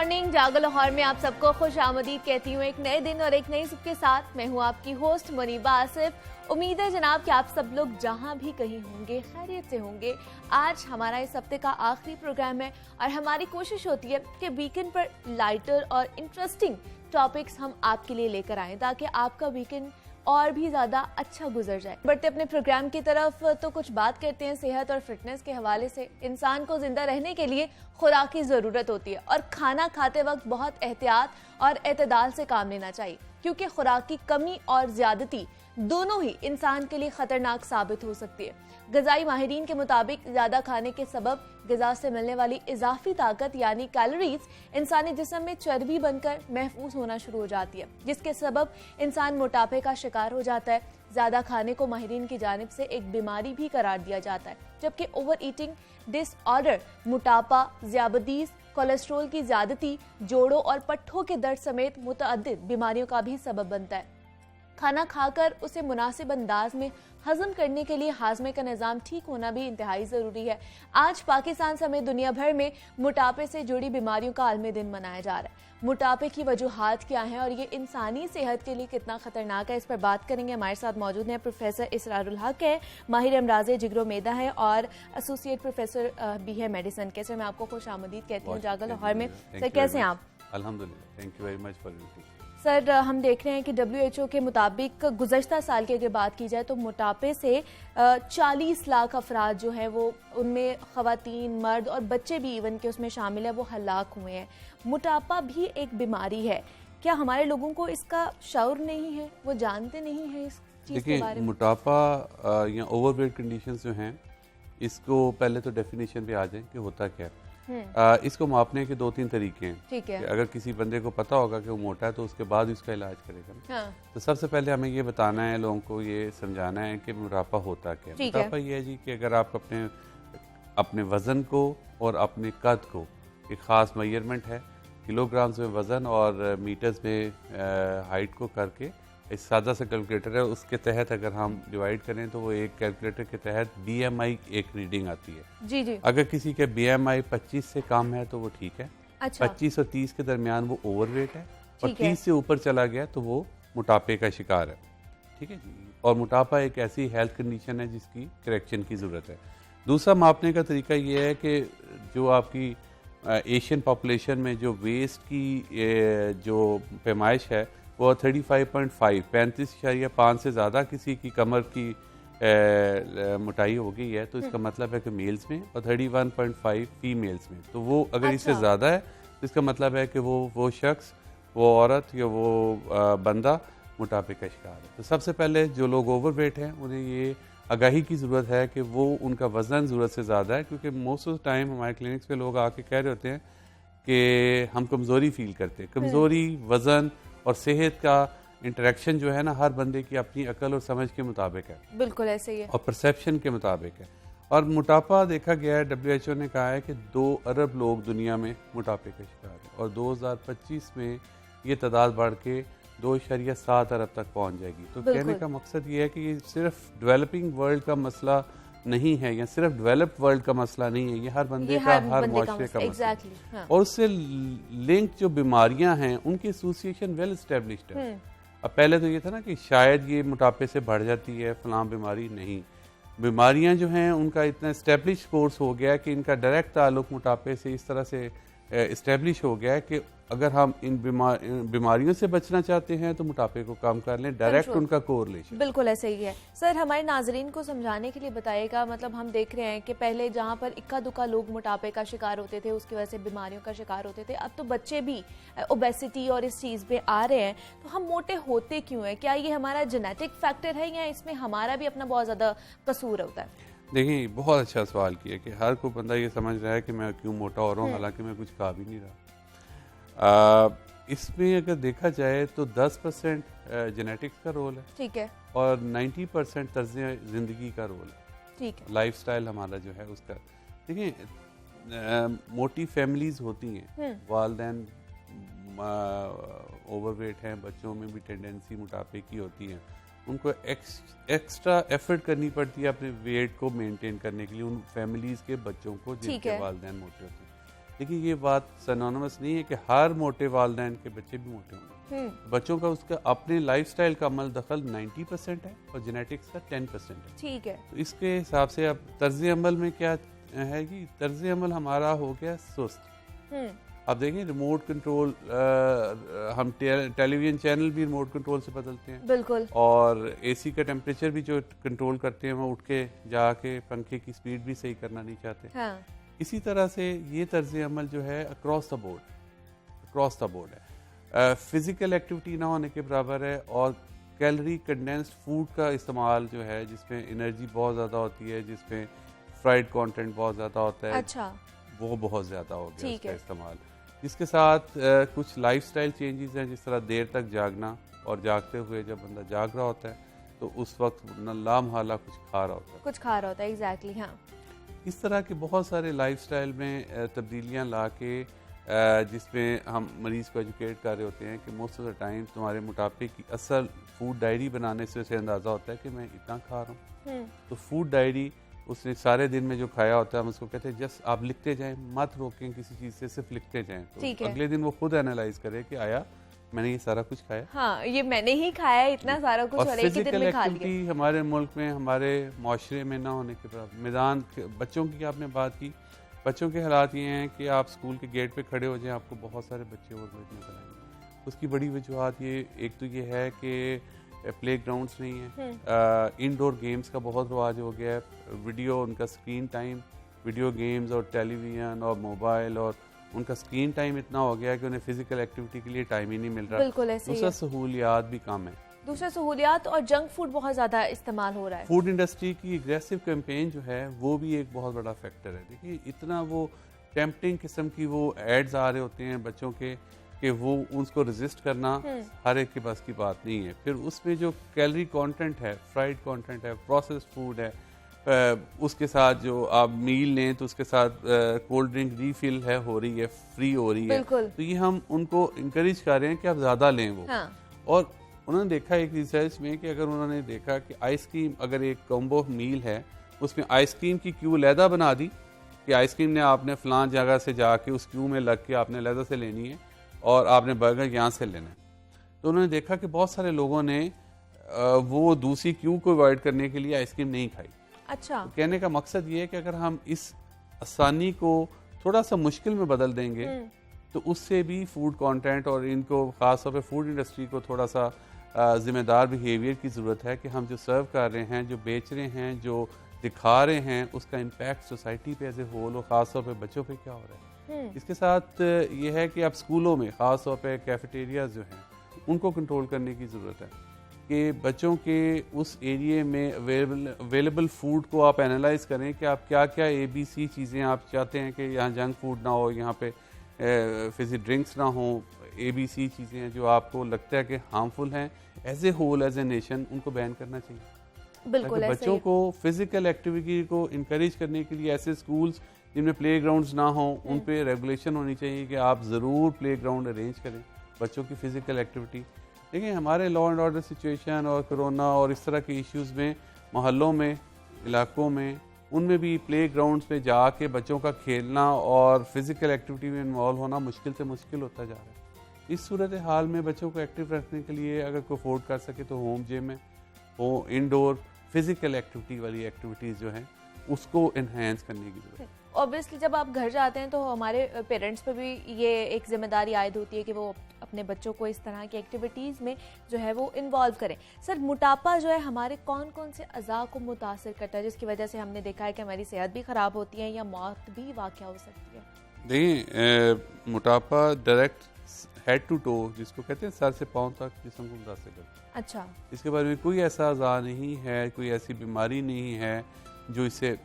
Morning जागो लाहौर में आप सबको खुश आमदीद कहती हूँ एक नए दिन और एक नई सुबह के साथ। मैं हूँ आपकी होस्ट मुनीबा आसिफ। उम्मीद है जनाब कि आप सब लोग जहाँ भी कहीं होंगे खैरियत से होंगे। आज हमारा इस हफ्ते का आखिरी प्रोग्राम है और हमारी कोशिश होती है कि वीकेंड पर लाइटर और इंटरेस्टिंग टॉपिक्स हम आपके लिए लेकर आएं ताकि आपका वीकेंड और भी ज्यादा अच्छा गुजर जाए। बढ़ते अपने प्रोग्राम की तरफ तो कुछ बात करते हैं सेहत और फिटनेस के हवाले से। इंसान को जिंदा रहने के लिए खुराक की जरूरत होती है और खाना खाते वक्त बहुत एहतियात और एतदाल से काम लेना चाहिए क्योंकि खुराक की कमी और ज्यादती दोनों ही इंसान के लिए खतरनाक साबित हो सकती है। ग़िज़ाई माहिरीन के मुताबिक ज्यादा खाने के सबब ग़िज़ा से मिलने वाली इजाफी ताकत यानी कैलोरीज इंसानी जिस्म में चर्बी बनकर महफूज होना शुरू हो जाती है, जिसके सबब इंसान मोटापे का शिकार हो जाता है। ज्यादा खाने को माहिरीन की जानिब से एक बीमारी भी करार दिया जाता है, जबकि ओवर ईटिंग डिसऑर्डर मोटापा, ज़ियाबतीस, कोलेस्ट्रोल की ज्यादती, जोड़ों और पट्ठों के दर्द समेत मुतअद्दिद बीमारियों का भी सबब बनता है। खाना खाकर उसे मुनासिब अंदाज में हजम करने के लिए हाजमे का निज़ाम ठीक होना भी इंतहाई ज़रूरी है। आज पाकिस्तान समेत दुनिया भर में मोटापे से जुड़ी बीमारियों का आलमी दिन मनाया जा रहा है। मोटापे की वजूहात क्या हैं और ये इंसानी सेहत के लिए कितना खतरनाक है, इस पर बात करेंगे। हमारे साथ मौजूद हैं प्रोफेसर इसरारुल हक है, माहिर अमराज़ जिगरो मेदा है और एसोसिएट प्रोफेसर भी है मेडिसिन के। सर मैं आपको खुश आमदीद कहती हूँ जागो लाहौर में। सर कैसे हैं आप? अल्हम्दुलिल्लाह, thank you very much for invitation. Sir हम देख रहे हैं कि WHO के मुताबिक गुज़श्ता साल की अगर बात की जाए तो मोटापे से 40 लाख अफराद जो हैं वो उनमें ख़वातीन, मर्द और बच्चे भी इवन के उसमें शामिल है वो हलाक हुए हैं। मोटापा भी एक बीमारी है, क्या हमारे लोगों को इसका शऊर नहीं है, वो जानते नहीं हैं इस चीज़ के बारे में? मोटापा या ओवरवेट कंडीशंस जो हैं इसको पहले तो डेफिनेशन पे आ जाए कि होता क्या है। इसको मापने के 2-3 तरीके हैं। ठीक है। अगर किसी बंदे को पता होगा कि वो मोटा है तो उसके बाद उसका इलाज करेगा। हाँ। तो सबसे पहले हमें ये बताना है, लोगों को ये समझाना है कि मोटापा होता क्या है। मोटापा ये है जी कि अगर आप अपने वजन को और अपने कद को, एक ख़ास मेजरमेंट है किलोग्राम्स में वजन और मीटर्स में हाइट को करके एक सादा सा कैलकुलेटर है, उसके तहत अगर हम डिवाइड करें तो वो एक कैलकुलेटर के तहत BMI एक रीडिंग आती है। जी जी। अगर किसी के BMI 25 से कम है तो वो ठीक है। अच्छा। 25 और 30 के दरमियान वो ओवरवेट है और 30 से ऊपर चला गया तो वो मोटापे का शिकार है। ठीक है जी। और मोटापा एक ऐसी हेल्थ कंडीशन है जिसकी करेक्शन की ज़रूरत है। दूसरा मापने का तरीका ये है कि जो आपकी एशियन पॉपुलेशन में जो वेस्ट की जो पैमाइश है वो 35.5 35.5 से ज़्यादा किसी की कमर की मोटाई हो गई है तो इसका मतलब है कि मेल्स में, और 31.5 फीमेल्स में। तो वो अगर इससे ज़्यादा है तो इसका मतलब है कि वो शख्स, वो औरत या वो बंदा मोटापे का शिकार है। तो सबसे पहले जो लोग ओवरवेट हैं उन्हें ये आगाही की ज़रूरत है कि वो उनका वज़न ज़रूरत से ज़्यादा है, क्योंकि मोस्ट ऑफ टाइम हमारे क्लिनिक्स पे लोग आके कह रहे होते हैं कि हम कमज़ोरी फील करते हैं। कमज़ोरी, वज़न और सेहत का इंटरेक्शन जो है ना हर बंदे की अपनी अकल और समझ के मुताबिक है। बिल्कुल ऐसे ही है। और परसेप्शन के मुताबिक है। और मोटापा देखा गया है, WHO ने कहा है कि 2 अरब लोग दुनिया में मोटापे का शिकार है और 2025 में ये तादाद बढ़ के 2.7 अरब तक पहुंच जाएगी। तो कहने का मकसद ये है कि ये सिर्फ डेवलपिंग वर्ल्ड का मसला नहीं है या सिर्फ डेवलप्ड वर्ल्ड का मसला नहीं है, ये हर बंदे का, हर मुआशरे का मसला है। और उससे लिंक जो बीमारियां हैं उनकी एसोसिएशन वेल एस्टेब्लिश्ड है। अब पहले तो ये था ना कि शायद ये मोटापे से बढ़ जाती है फलां बीमारी, नहीं, बीमारियां जो हैं उनका इतना एस्टेब्लिश कोर्स हो गया कि इनका डायरेक्ट ताल्लुक मोटापे से इस तरह से एस्टेब्लिश हो गया है कि अगर हम इन बीमारियों से बचना चाहते हैं तो मोटापे को कम कर लें, डायरेक्ट उनका कोरिलेशन। बिल्कुल ऐसे ही है। सर हमारे नाजरीन को समझाने के लिए बताइएगा, मतलब हम देख रहे हैं कि पहले जहाँ पर इक्का दुक्का लोग मोटापे का शिकार होते थे, उसकी वजह से बीमारियों का शिकार होते थे, अब तो बच्चे भी ओबेसिटी और इस चीज़ पे आ रहे हैं। तो हम मोटे होते क्यों हैं? क्या ये हमारा जेनेटिक फैक्टर है या इसमें हमारा भी अपना बहुत ज़्यादा कसूर होता है? देखिए बहुत अच्छा सवाल किया कि हर कोई बंदा ये समझ रहा है कि मैं क्यों मोटा हो रहा हूँ, हालांकि मैं कुछ खा भी नहीं रहा। इसमें अगर देखा जाए तो 10% जेनेटिक्स का रोल है, ठीक है, और 90% तर्ज ज़िंदगी का रोल है, ठीक है, लाइफस्टाइल हमारा जो है उसका। देखिए मोटी फैमिलीज होती हैं, वालदैन ओवरवेट हैं, बच्चों में भी टेंडेंसी मोटापे की होती है, उनको एक्स्ट्रा एफर्ट करनी पड़ती है अपने वेट को मेंटेन करने के लिए, उन फैमिलीज के बच्चों को जिनके वालिदैन मोटे होते हैं। देखिए ये बात सिनोनिमस नहीं है कि हर मोटे वालिदैन के बच्चे भी मोटे होंगे। बच्चों का उसका अपने लाइफस्टाइल का अमल दखल 90% है और जेनेटिक्स का 10% है। ठीक है। तो इसके हिसाब से अब तर्ज अमल में क्या है कि तर्ज अमल हमारा हो गया सुस्त। अब देखें रिमोट कंट्रोल, हम टेलीविजन चैनल भी रिमोट कंट्रोल से बदलते हैं। बिल्कुल। और एसी का टेम्परेचर भी जो कंट्रोल करते हैं वो उठ के जाके पंखे की स्पीड भी सही करना नहीं चाहते। हाँ। इसी तरह से ये तर्ज अमल जो है अक्रॉस द बोर्ड है। फिजिकल एक्टिविटी ना होने के बराबर है और कैलोरी कंडेंस्ड फूड का इस्तेमाल जो है जिसमें एनर्जी बहुत ज़्यादा होती है, जिसमें फ्राइड कंटेंट बहुत ज़्यादा होता है। अच्छा। वो बहुत ज़्यादा हो गया उसका है। इस्तेमाल। जिसके साथ कुछ लाइफस्टाइल चेंजेस हैं, जिस तरह देर तक जागना और जागते हुए जब बंदा जाग रहा होता है तो उस वक्त लामहाला कुछ खा रहा होता है। एग्जैक्टली। हाँ। इस तरह के बहुत सारे लाइफस्टाइल में तब्दीलियां लाके जिसमें हम मरीज़ को एजुकेट कर रहे होते हैं कि मोस्ट ऑफ द टाइम तुम्हारे मोटापे की असल फूड डायरी बनाने से उसे अंदाज़ा होता है कि मैं इतना खा रहा हूँ। तो फूड डायरी उसने सारे दिन में जो खाया होता है हम उसको कहते हैं जस्ट आप लिखते जाएं, मत रोकें किसी चीज़ से, सिर्फ लिखते जाएं। तो अगले दिन वो खुद एनालाइज करे कि आया मैंने ये सारा कुछ खाया। हाँ, ये मैंने ही खाया इतना सारा कुछ और एक ही दिन में खा लिया। एक्टिविटी हमारे मुल्क में, हमारे माशरे में ना होने के बराबर। मैदान बच्चों की आपने बात की, बच्चों के हालात ये हैं कि आप स्कूल के गेट पे खड़े हो जाएं आपको बहुत सारे बच्चे ओवरवेट नजर आएंगे। उसकी बड़ी वजूहत ये एक तो ये है कि प्ले ग्राउंड्स नहीं है, इंडोर गेम्स का बहुत रवाज हो गया है, वीडियो उनका स्क्रीन टाइम, वीडियो गेम्स और टेलीविज़न और मोबाइल और उनका स्क्रीन टाइम इतना हो गया है कि उन्हें फिजिकल एक्टिविटी के लिए टाइम ही नहीं मिल रहा। बिल्कुल ऐसे दूसरा सहूलियात भी कम है, दूसरा सहूलियात और जंक फूड बहुत ज़्यादा इस्तेमाल हो रहा है। फूड इंडस्ट्री की एग्रेसिव कैंपेन जो है वो भी एक बहुत बड़ा फैक्टर है। देखिए इतना वो टेम्पटिंग किस्म की वो एड्स आ रहे होते हैं बच्चों के कि वो उसको रेजिस्ट करना हर एक के बस की बात नहीं है। फिर उसमें जो कैलोरी कंटेंट है, फ्राइड कंटेंट है, प्रोसेस्ड फूड है, उसके साथ जो आप मील लें तो उसके साथ कोल्ड ड्रिंक रीफिल है हो रही है, फ्री हो रही है। तो ये हम उनको इंकरेज कर रहे हैं कि आप ज़्यादा लें वो। हाँ। और उन्होंने देखा एक रिसर्च में कि अगर उन्होंने देखा कि आइसक्रीम अगर एक कॉम्बो मील है उसमें आइसक्रीम की क्यू लहदा बना दी कि आइसक्रीम ने आपने फलां जगह से जाके उस क्यू में लग के आपने लहदा से लेनी है और आपने बर्गर यहाँ से लेना है, तो उन्होंने देखा कि बहुत सारे लोगों ने वो दूसरी क्यू को अवॉइड करने के लिए आइसक्रीम नहीं खाई। अच्छा। तो कहने का मकसद ये है कि अगर हम इस आसानी को थोड़ा सा मुश्किल में बदल देंगे तो उससे भी फूड कंटेंट और इनको खास तौर पे फूड इंडस्ट्री को थोड़ा सा जिम्मेदार बिहेवियर की ज़रूरत है कि हम जो सर्व कर रहे हैं, जो बेच रहे हैं, जो दिखा रहे हैं, उसका इम्पैक्ट सोसाइटी पे एज ए होल और ख़ास तौर पे बच्चों पे क्या हो रहा है। इसके साथ ये है कि अब स्कूलों में ख़ास तौर पे कैफेटेरियाज जो हैं उनको कंट्रोल करने की ज़रूरत है कि बच्चों के उस एरिए में अवेलेबल फूड को आप एनालाइज करें कि आप क्या क्या ABC चीज़ें आप चाहते हैं कि यहाँ जंक फूड ना हो, यहाँ पे फिजी ड्रिंक्स ना हो, ABC चीज़ें हैं जो आपको लगता है कि हार्मफुल हैं, as a whole as a nation उनको बैन करना चाहिए। बिल्कुल। बच्चों को फिजिकल एक्टिविटी को इंकरेज करने के लिए ऐसे स्कूल्स जिनमें प्ले ग्राउंड्स ना हो उन पे रेगुलेशन होनी चाहिए कि आप ज़रूर प्ले ग्राउंड अरेंज करें बच्चों की फिजिकल एक्टिविटी। देखिए हमारे लॉ एंड ऑर्डर सिचुएशन और कोरोना और इस तरह के इश्यूज़ में मोहल्लों में, इलाकों में, उनमें भी प्ले ग्राउंड्स पे जाके बच्चों का खेलना और फिजिकल एक्टिविटी में इन्वॉल्व होना मुश्किल से मुश्किल होता जा रहा है। इस सूरत हाल में बच्चों को एक्टिव रखने के लिए अगर कोई अफोर्ड कर सके तो होम जिम में हो, इंडोर फिजिकल एक्टिविटी वाली एक्टिविटीज़ जो हैं उसको इन्हेंस करने की जरूरत है। ऑब्वियसली जब आप घर जाते हैं तो हमारे पेरेंट्स पे भी ये एक जिम्मेदारी आयद होती है कि वो अपने बच्चों को इस तरह की एक्टिविटीज़ में जो है वो इन्वॉल्व करें। सर, मोटापा जो है हमारे कौन कौन से अज़ा को मुतासर करता है जिसकी वजह से हमने देखा है कि हमारी सेहत भी ख़राब होती है या मौत भी वाक़या हो सकती है? देखिए मोटापा डायरेक्ट हेड टू टो जिसको कहते हैं सर से पाँव तक जिस्म को मुतासर करता है। अच्छा। इसके बारे में कोई ऐसा अज़ा नहीं है, कोई ऐसी बीमारी नहीं है जो इससे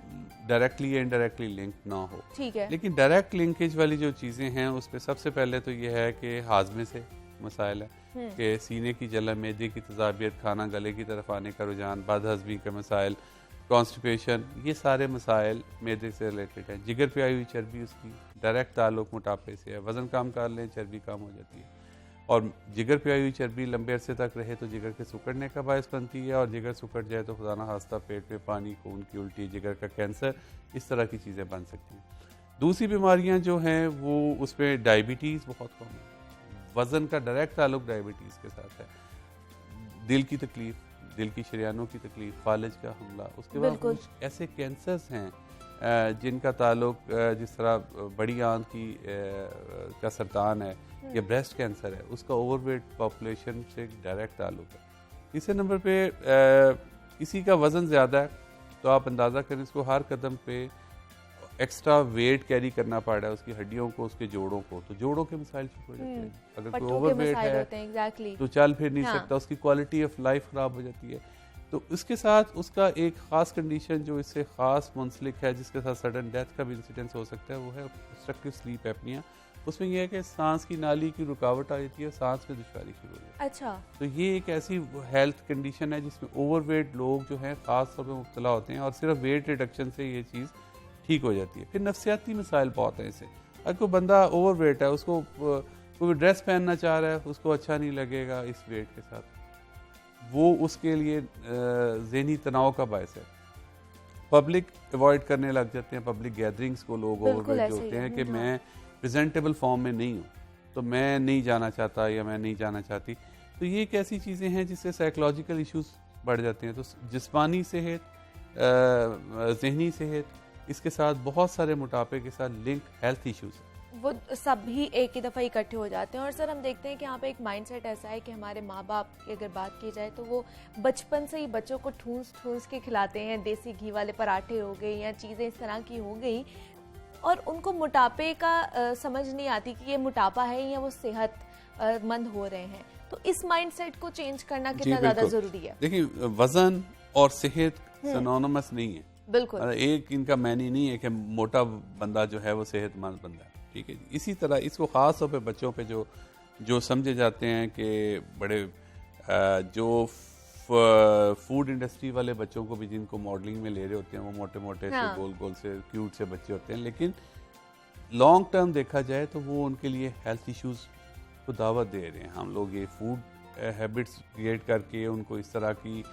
डायरेक्टली या इनडायरेक्टली लिंक ना हो। ठीक है। लेकिन डायरेक्ट लिंकेज वाली जो चीज़ें हैं उस पर सबसे पहले तो ये है कि हाजमे से मसाइल है कि सीने की जलन, मैदे की तज़ाबियत, खाना गले की तरफ आने का रुझान, बदहज़मी का मसाइल, कॉन्स्टिपेशन, ये सारे मसाइल मैदे से रिलेटेड हैं। जिगर पे आई हुई चर्बी उसकी डायरेक्ट ताल्लुक मोटापे से है। वज़न कम कर लें चर्बी कम हो जाती है और जिगर पे आई हुई चर्बी लंबे अरसे तक रहे तो जिगर के सुकड़ने का बायस बनती है और जिगर सुकड़ जाए तो खुदा ना खास्ता पेट में पानी, खून की उल्टी, जिगर का कैंसर, इस तरह की चीज़ें बन सकती हैं। दूसरी बीमारियां जो हैं वो उसमें डायबिटीज़ बहुत कम है, वज़न का डायरेक्ट ताल्लुक डायबिटीज़ के साथ है, दिल की तकलीफ, दिल की शरियानों की तकलीफ, फालिज का हमला, उसके बाद कुछ ऐसे कैंसर्स हैं जिनका ताल्लुक जिस तरह बड़ी आंत की का सरतान है या ब्रेस्ट कैंसर है, उसका ओवरवेट पॉपुलेशन से डायरेक्ट ताल्लुक है। तीसरे नंबर पे किसी का वज़न ज़्यादा है तो आप अंदाज़ा करें इसको हर कदम पे एक्स्ट्रा वेट कैरी करना पड़ रहा है, उसकी हड्डियों को, उसके जोड़ों को, तो जोड़ों के मसाइल शुरू हो जाते हैं। अगर कोई ओवरवेट है तो चल फिर नहीं सकता, उसकी क्वालिटी ऑफ लाइफ ख़राब हो जाती है। तो इसके साथ उसका एक ख़ास कंडीशन जो इससे ख़ास मुंसलिक है, जिसके साथ सडन डेथ का भी इंसिडेंस हो सकता है, वो है ऑब्स्ट्रक्टिव स्लीप एपनिया। उसमें यह है कि सांस की नाली की रुकावट आ जाती है, सांस में दुश्वारी शुरू हो जाती है। अच्छा। तो ये एक ऐसी हेल्थ कंडीशन है जिसमें ओवरवेट लोग जो हैं ख़ास तौर पर मुब्तला होते हैं, और सिर्फ वेट रिडक्शन से ये चीज़ ठीक हो जाती है। फिर नफ्सियाती मसाइल बहुत हैं इससे। अगर कोई बंदा ओवरवेट है, उसको कोई ड्रेस पहनना चाह रहा है, उसको अच्छा नहीं लगेगा इस वेट के साथ, वो उसके लिए ज़हनी तनाव का बायस है। पब्लिक अवॉइड करने लग जाते हैं, पब्लिक गैदरिंग्स को लोग ओवरवेट जो होते हैं कि मैं प्रेजेंटेबल फॉर्म में नहीं हूँ तो मैं नहीं जाना चाहता या मैं नहीं जाना चाहती। तो ये एक ऐसी चीज़ें हैं जिससे साइकोलॉजिकल इश्यूज बढ़ जाते हैं। तो जिस्मानी सेहत, ज़हनी सेहत, इसके साथ बहुत सारे मोटापे के साथ लिंक हेल्थ इश्यूज, वो सभी एक ही दफ़ा इकट्ठे हो जाते हैं। और सर हम देखते हैं कि यहाँ पे एक माइंडसेट ऐसा है कि हमारे माँ बाप की अगर बात की जाए तो वो बचपन से ही बच्चों को ठूंस ठूंस के खिलाते हैं, देसी घी वाले पराठे हो गए या चीज़ें इस तरह की हो गई, और उनको मोटापे का समझ नहीं आती कि ये मोटापा है या वो सेहत मंद हो रहे हैं। तो इस माइंडसेट को चेंज करना कितना ज़्यादा ज़रूरी है? देखिए, वज़न और सेहत सिनोनिमस नहीं है। बिल्कुल, एक इनका मैनी नहीं है कि मोटा बंदा जो है वो सेहतमंद बंदा है, ठीक है। इसी तरह इसको ख़ास तौर पे बच्चों पे जो समझे जाते हैं कि बड़े जो फूड इंडस्ट्री वाले बच्चों को भी जिनको मॉडलिंग में ले रहे होते हैं, वो मोटे मोटे से गोल गोल से क्यूट से बच्चे होते हैं, लेकिन लॉन्ग टर्म देखा जाए तो वो उनके लिए हेल्थ इश्यूज को दावत दे रहे हैं। हम लोग ये फूड हैबिट्स क्रिएट करके उनको इस तरह की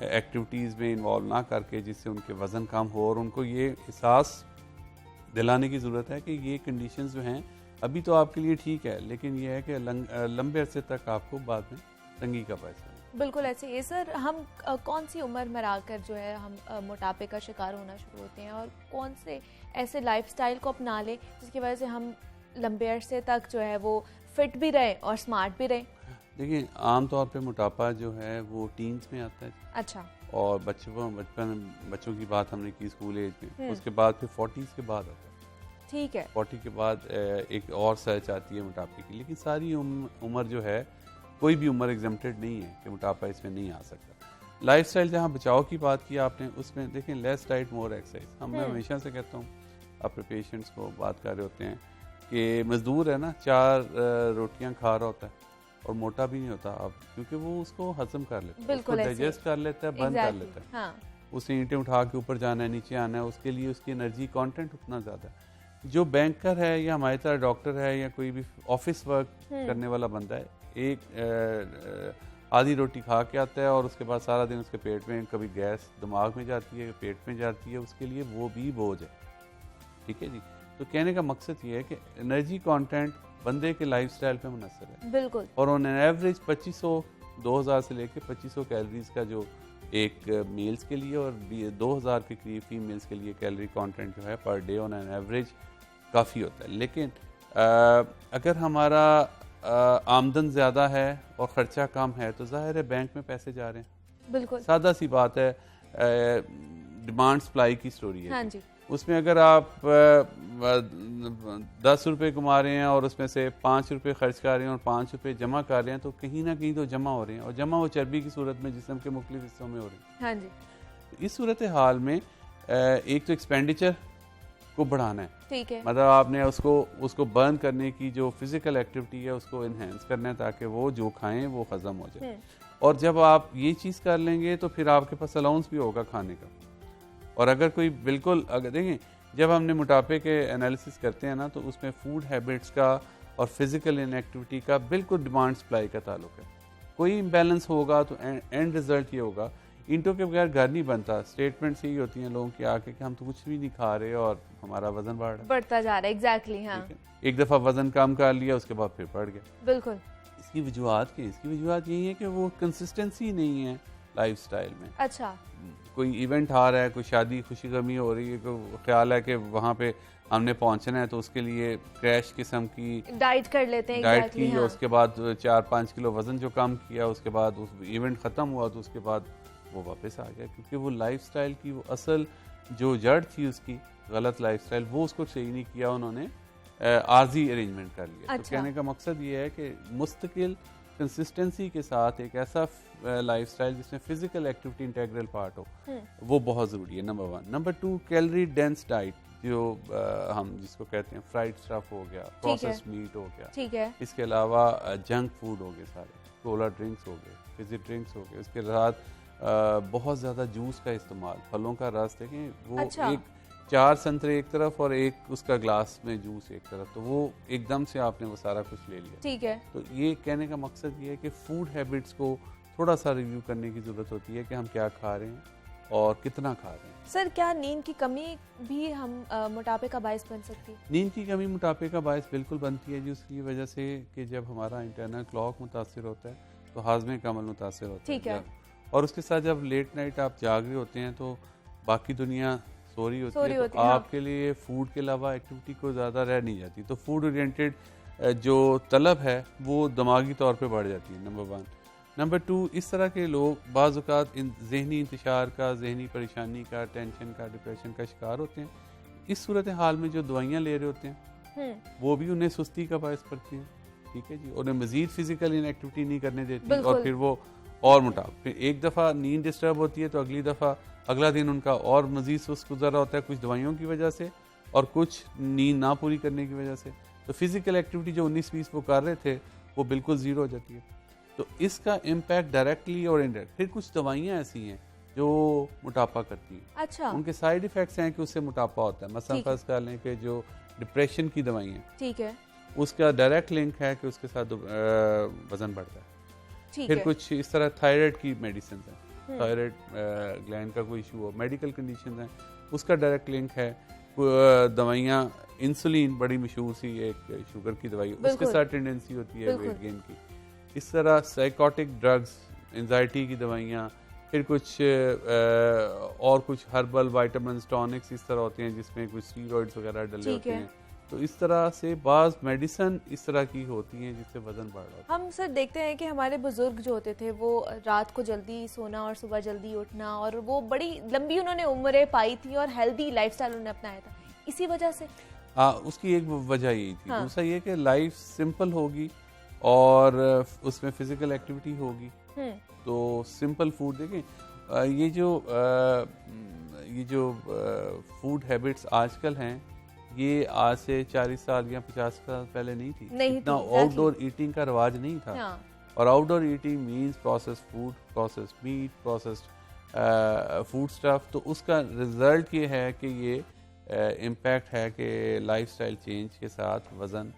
एक्टिविटीज़ में इन्वॉल्व ना करके जिससे उनके वज़न कम हो, और उनको ये एहसास दिलाने की ज़रूरत है कि ये कंडीशंस जो हैं अभी तो आपके लिए ठीक है, लेकिन ये है कि लंबे अरसे तक आपको बाद में तंगी का पैसा है। बिल्कुल ऐसे ही सर। हम कौन सी उम्र में आकर जो है हम मोटापे का शिकार होना शुरू होते हैं, और कौन से ऐसे लाइफस्टाइल को अपना लें जिसकी वजह से हम लंबे अरसे तक जो है वो फिट भी रहे और स्मार्ट भी रहे? देखिए, आमतौर पे मोटापा जो है वो टीन्स में आता है। अच्छा। और बच्चों की बात हमने की स्कूल एज में, उसके बाद फिर 40s के बाद आता है। ठीक है। 40 के बाद एक और सर्च आती है मोटापे की, लेकिन सारी उम्र जो है, कोई भी उम्र एग्जम्प्टेड नहीं है कि मोटापा इसमें नहीं आ सकता। लाइफस्टाइल, जहाँ बचाव की बात की आपने, उसमें देखें लेस डाइट मोर एक्सरसाइज। मैं हमेशा से कहता हूँ, अपने पेशेंट्स को बात कर रहे होते हैं कि मजदूर है ना, 4 रोटियां खा रहा होता है और मोटा भी नहीं होता अब, क्योंकि वो उसको हजम कर लेता है, उसको डाइजेस्ट कर लेता है, बंद कर लेता है। हाँ। उसे ईंटें उठा के ऊपर जाना है, नीचे आना है, उसके लिए उसकी एनर्जी कंटेंट उतना ज़्यादा है। जो बैंकर है या हमारी तरह डॉक्टर है या कोई भी ऑफिस वर्क करने वाला बंदा है, एक आधी रोटी खा के आता है और उसके बाद सारा दिन उसके पेट में कभी गैस दिमाग में जाती है, पेट में जाती है, उसके लिए वो भी बोझ है, ठीक है जी। तो कहने का मकसद ये है कि एनर्जी कंटेंट बंदे के लाइफस्टाइल पे मुनसर है। बिल्कुल। और ऑन एवरेज 2000 से लेके 2500 कैलोरीज का जो एक मेल्स के लिए और 2000 के करीब फीमेल्स के लिए कैलोरी कंटेंट जो है per day on an average काफ़ी होता है। लेकिन अगर हमारा आमदन ज़्यादा है और ख़र्चा कम है तो जाहिर है बैंक में पैसे जा रहे हैं। बिल्कुल सादा सी बात है, डिमांड सप्लाई की स्टोरी है। हाँ जी। उसमें अगर आप 10 रुपये कमा रहे हैं और उसमें से 5 रुपये खर्च कर रहे हैं और 5 रुपये जमा कर रहे हैं, तो कहीं ना कहीं तो जमा हो रहे हैं, और जमा वो चर्बी की सूरत में जिस्म के मुख्तलिफ हिस्सों में हो रही है। हाँ जी। इस सूरत हाल में एक तो एक्सपेंडिचर को बढ़ाना है, ठीक है, मतलब आपने उसको बर्न करने की जो फिजिकल एक्टिविटी है उसको इन्हेंस करना है ताकि वो जो खाएं वो हजम हो जाए। और जब आप ये चीज़ कर लेंगे तो फिर आपके पास अलाउंस भी होगा खाने का। और अगर कोई बिल्कुल, अगर देखें जब हमने मोटापे के एनालिसिस करते हैं ना, तो उसमें फूड हैबिट्स का और फिजिकल इनएक्टिविटी का बिल्कुल डिमांड सप्लाई का ताल्लुक है। कोई इम्बैलेंस होगा तो एंड रिजल्ट ये होगा ईंटों के बगैर घर नहीं बनता। स्टेटमेंट्स यही होती हैं लोगों की आके कि हम तो कुछ भी नहीं खा रहे और हमारा वजन बढ़ता जा रहा है। एग्जैक्टली हाँ। एक दफ़ा वजन कम कर लिया, उसके बाद फिर बढ़ गया। बिल्कुल। इसकी वजूहत यही है कि वो कंसिस्टेंसी नहीं है लाइफस्टाइल में। अच्छा, कोई इवेंट आ रहा है, कोई शादी खुशी गमी हो रही है, कोई ख्याल है कि वहाँ पे हमने पहुँचना है, तो उसके लिए क्रैश किस्म की डाइट कर लेते हैं। डाइट की, हाँ। उसके बाद 4-5 किलो वजन जो कम किया, उसके बाद उस इवेंट ख़त्म हुआ तो उसके बाद वो वापस आ गया, क्योंकि वो लाइफस्टाइल की वो असल जो जड़ थी उसकी गलत लाइफस्टाइल, वो उसको सही नहीं किया, उन्होंने आर्जी अरेंजमेंट कर लिया। अच्छा। तो कहने का मकसद ये है कि मुस्तकिल कंसिस्टेंसी के साथ एक ऐसा लाइफस्टाइल जिसमें फिजिकल एक्टिविटी इंटेग्रल पार्ट हो, वो बहुत ज़रूरी है। Number 1। Number 2, calorie dense diet, जो हम जिसको कहते हैं फ्राइड स्टफ हो गया, प्रोसेस्ड मीट हो गया, ठीक है। इसके अलावा जंक फूड हो गए, सारे कोला ड्रिंक्स हो गए, फिजी ड्रिंक्स हो गए, उसके साथ बहुत ज़्यादा जूस का इस्तेमाल, फलों का रस देखें, वो अच्छा। एक 4 संतरे एक तरफ और एक उसका ग्लास में जूस एक तरफ, तो वो एकदम से आपने वो सारा कुछ ले लिया, ठीक है। तो ये कहने का मकसद ये है कि फूड हैबिट्स को थोड़ा सा रिव्यू करने की ज़रूरत होती है कि हम क्या खा रहे हैं और कितना खा रहे हैं। सर, क्या नींद की कमी भी हम मोटापे का बायस बन सकती है? नींद की कमी मोटापे का बायस बिल्कुल बनती है जी, उसकी वजह से कि जब हमारा इंटरनल क्लॉक मुतासिर होता है तो हाजमे का अमल मुतासिर होता है, ठीक है। और उसके साथ जब लेट नाइट आप जाग रहे होते हैं तो बाकी दुनिया सो रही होती है, तो आपके लिए फूड के अलावा एक्टिविटी को ज़्यादा रह नहीं जाती, तो फूड ओरिएंटेड जो तलब है वो दिमागी तौर पे बढ़ जाती है। नंबर 1। नंबर 2, इस तरह के लोग बाज़ औक़ात ज़हनी इंतशार का, ज़हनी परेशानी का, टेंशन का, डिप्रेशन का शिकार होते हैं। इस सूरत हाल में जो दवाइयाँ ले रहे होते हैं वो भी उन्हें सुस्ती का बायस करती हैं, ठीक है जी, उन्हें मज़ीद फिजिकल इनएक्टिविटी नहीं करने देती, और फिर वो और मोटापा, फिर एक दफ़ा नींद डिस्टर्ब होती है तो अगली दफ़ा अगला दिन उनका और मज़ीद सुस्त गुजर रहा होता है, कुछ दवाइयों की वजह से और कुछ नींद ना पूरी करने की वजह से। तो फिजिकल एक्टिविटी जो 19-20 वो कर रहे थे वो बिल्कुल ज़ीरो हो जाती है। तो इसका इम्पैक्ट डायरेक्टली और इनडायरेक्ट। फिर कुछ दवाइयाँ ऐसी हैं जो मोटापा करती हैं, अच्छा, उनके साइड इफेक्ट्स हैं कि उससे मोटापा होता है। मसलन फर्ज कर लें कि जो डिप्रेशन की दवाइयाँ, ठीक है, उसका डायरेक्ट लिंक है कि उसके साथ वजन बढ़ता है। फिर कुछ इस तरह थायराइड की मेडिसिन हैं, थायराइड ग्लैंड का कोई इशू हो, मेडिकल कंडीशन है, उसका डायरेक्ट लिंक है। दवाइयाँ, इंसुलिन बड़ी मशहूर सी एक शुगर की दवाई, उसके साथ टेंडेंसी होती है वेट गेन की। इस तरह साइकोटिक ड्रग्स, एंजाइटी की दवाइयाँ, फिर कुछ और कुछ हर्बल विटामिन्स, टॉनिक्स इस तरह होते हैं जिसमें कुछ स्टीरॉइड्स वगैरह डले होते हैं। तो इस तरह से बाज़ मेडिसिन इस तरह की होती हैं जिससे वजन बढ़ रहा है। हम सर देखते हैं कि हमारे बुजुर्ग जो होते थे वो रात को जल्दी सोना और सुबह जल्दी उठना, और वो बड़ी लंबी उन्होंने उम्रें पाई थी और हेल्दी लाइफस्टाइल उन्होंने अपनाया था, इसी वजह से। उसकी एक वजह यही थी। हाँ। दूसरा ये कि लाइफ सिंपल होगी और उसमें फिजिकल एक्टिविटी होगी, तो सिंपल फूड देखें। ये जो फूड हैबिट्स आजकल हैं, ये आज से 40 साल या 50 साल पहले नहीं थी। इतना आउटडोर ईटिंग का रिवाज नहीं था। हाँ। और outdoor eating means processed food, processed meat, processed food stuff. तो उसका रिजल्ट ये है कि ये इम्पैक्ट है कि लाइफस्टाइल चेंज के साथ वज़न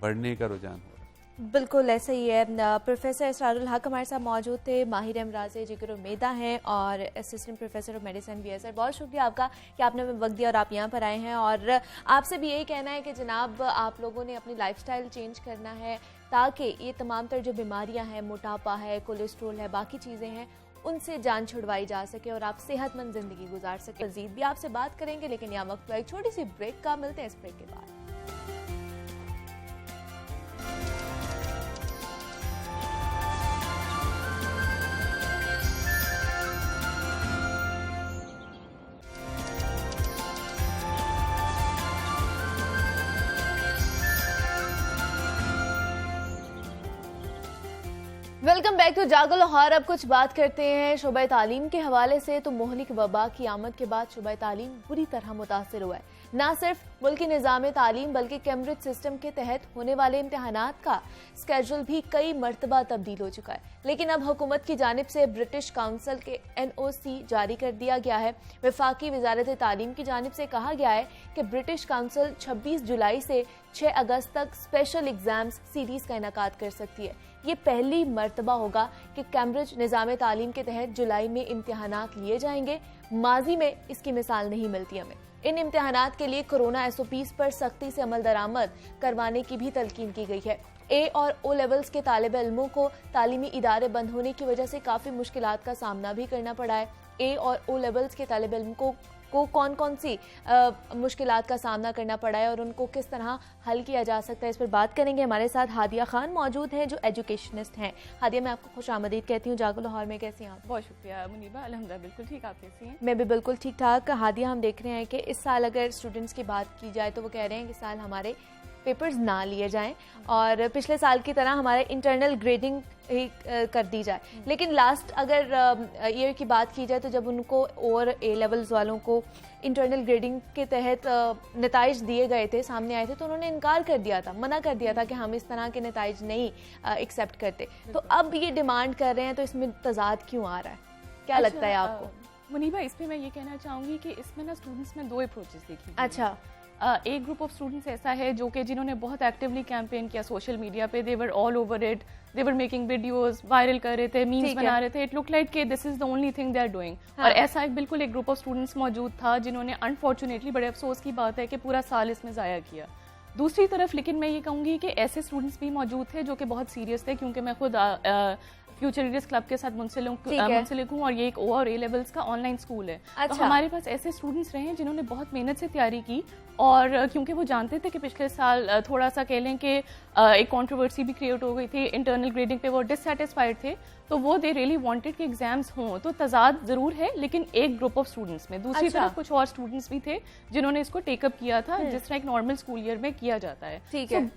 बढ़ने का रुझान हो रहा है। बिल्कुल ऐसा ही है। प्रोफेसर इसरारुल हक हमारे साथ मौजूद थे, माहिर अमराज़ जिगर और मैदा हैं और असिस्टेंट प्रोफेसर ऑफ मेडिसिन भी है। सर, बहुत शुक्रिया आपका कि आपने हमें वक्त दिया और आप यहाँ पर आए हैं, और आपसे भी यही कहना है कि जनाब आप लोगों ने अपनी लाइफस्टाइल चेंज करना है ताकि ये तमाम तर जो बीमारियाँ हैं, मोटापा है, कोलेस्ट्रोल है, बाकी चीज़ें हैं, उनसे जान छुड़वाई जा सके और आप सेहतमंद ज़िंदगी गुजार सके। मज़ीद भी आपसे बात करेंगे, लेकिन यहाँ वक्त एक छोटी सी ब्रेक का, मिलते हैं इस ब्रेक के बाद। वेलकम बैक टू जागो लाहौर। अब कुछ बात करते हैं शोबा तालीम के हवाले से। तो मोहलिक वबा की आमद के बाद शोबा तालीम बुरी तरह मुतासिर हुआ है। न सिर्फ मुल्की निज़ाम तालीम बल्कि कैम्ब्रिज सिस्टम के तहत होने वाले इम्तहानात का स्केड्यूल भी कई मरतबा तब्दील हो चुका है। लेकिन अब हुकूमत की जानिब से ब्रिटिश काउंसिल के NOC जारी कर दिया गया है। वफाकी वजारत तालीम की जानिब से कहा गया है कि ब्रिटिश काउंसिल 26 जुलाई से 6 अगस्त तक स्पेशल एग्जाम्स सीरीज का इनेकाद कर सकती है। ये पहली मरतबा होगा कि कैम्ब्रिज निज़ाम तालीम के तहत जुलाई में इम्तिहानात लिए जाएंगे। माजी में इसकी मिसाल नहीं मिलती हमें। इन इम्तिहानात के लिए कोरोना SOPs पर सख्ती से अमल दरामद करवाने की भी तलकीन की गई है। ए और ओ लेवल्स के तालिब इल्मों को तालीमी इदारे बंद होने की वजह से काफ़ी मुश्किलात का सामना भी करना पड़ा है। ए और ओ लेवल्स के तालिब इल्म को कौन कौन सी मुश्किलात का सामना करना पड़ा है और उनको किस तरह हल किया जा सकता है, इस पर बात करेंगे। हमारे साथ हादिया खान मौजूद हैं जो एजुकेशनिस्ट हैं। हादिया, मैं आपको खुश आमदीद कहती हूँ जागो लाहौर में। कैसी हैं आप? बहुत शुक्रिया मुनीबा, अल्हम्दुलिल्लाह बिल्कुल ठीक। आप कैसी हैं? मैं भी बिल्कुल ठीक ठाक। हादिया, हम देख रहे हैं कि इस साल अगर स्टूडेंट्स की बात की जाए तो वो कह रहे हैं कि साल हमारे पेपर्स ना लिए जाएं और पिछले साल की तरह हमारे इंटरनल ग्रेडिंग ही कर दी जाए। लेकिन लास्ट अगर ईयर की बात की जाए तो जब उनको और ए लेवल्स वालों को इंटरनल ग्रेडिंग के तहत नताइज दिए गए थे, सामने आए थे, तो उन्होंने इनकार कर दिया था, मना कर दिया था कि हम इस तरह के नताइज नहीं एक्सेप्ट करते। तो अब ये डिमांड कर रहे हैं, तो इसमें तजाद क्यों आ रहा है, क्या लगता है आपको? मुनीबा, इस पर मैं ये कहना चाहूँगी कि इसमें ना स्टूडेंट्स में दो अप्रोचेस देखी। अच्छा, एक ग्रुप ऑफ स्टूडेंट्स ऐसा है जो कि जिन्होंने बहुत एक्टिवली कैंपेन किया सोशल मीडिया पे, they were all over it, they were making videos, viral कर रहे थे, मीम्स बना रहे थे, इट लुक लाइक कि this is the only thing they are doing. और ऐसा बिल्कुल एक ग्रुप ऑफ स्टूडेंट्स मौजूद था जिन्होंने अनफॉर्चुनेटली, बड़े अफसोस की बात है कि पूरा साल इसमें ज़ाया किया। दूसरी तरफ लेकिन मैं ये कहूँगी कि ऐसे स्टूडेंट्स भी मौजूद थे जो कि बहुत सीरियस थे, क्योंकि मैं खुद फ्यूचर लीडर्स क्लब के साथ मुंसलिक हूँ और ये एक ओ और ए लेवल्स का ऑनलाइन स्कूल है। अच्छा। तो हमारे पास ऐसे स्टूडेंट्स रहे हैं जिन्होंने बहुत मेहनत से तैयारी की और क्योंकि वो जानते थे कि पिछले साल थोड़ा सा कह लें कि एक कंट्रोवर्सी भी क्रिएट हो गई थी इंटरनल ग्रेडिंग पे, वो डिससेटिस्फाइड थे, तो वो दे रियली वांटेड कि एग्जाम्स हों। तो तजाद जरूर है लेकिन एक ग्रुप ऑफ स्टूडेंट्स में। दूसरी तरफ कुछ और स्टूडेंट्स भी थे जिन्होंने इसको टेकअप किया था जिस तरह एक नॉर्मल स्कूल ईयर में किया जाता है। ठीक है,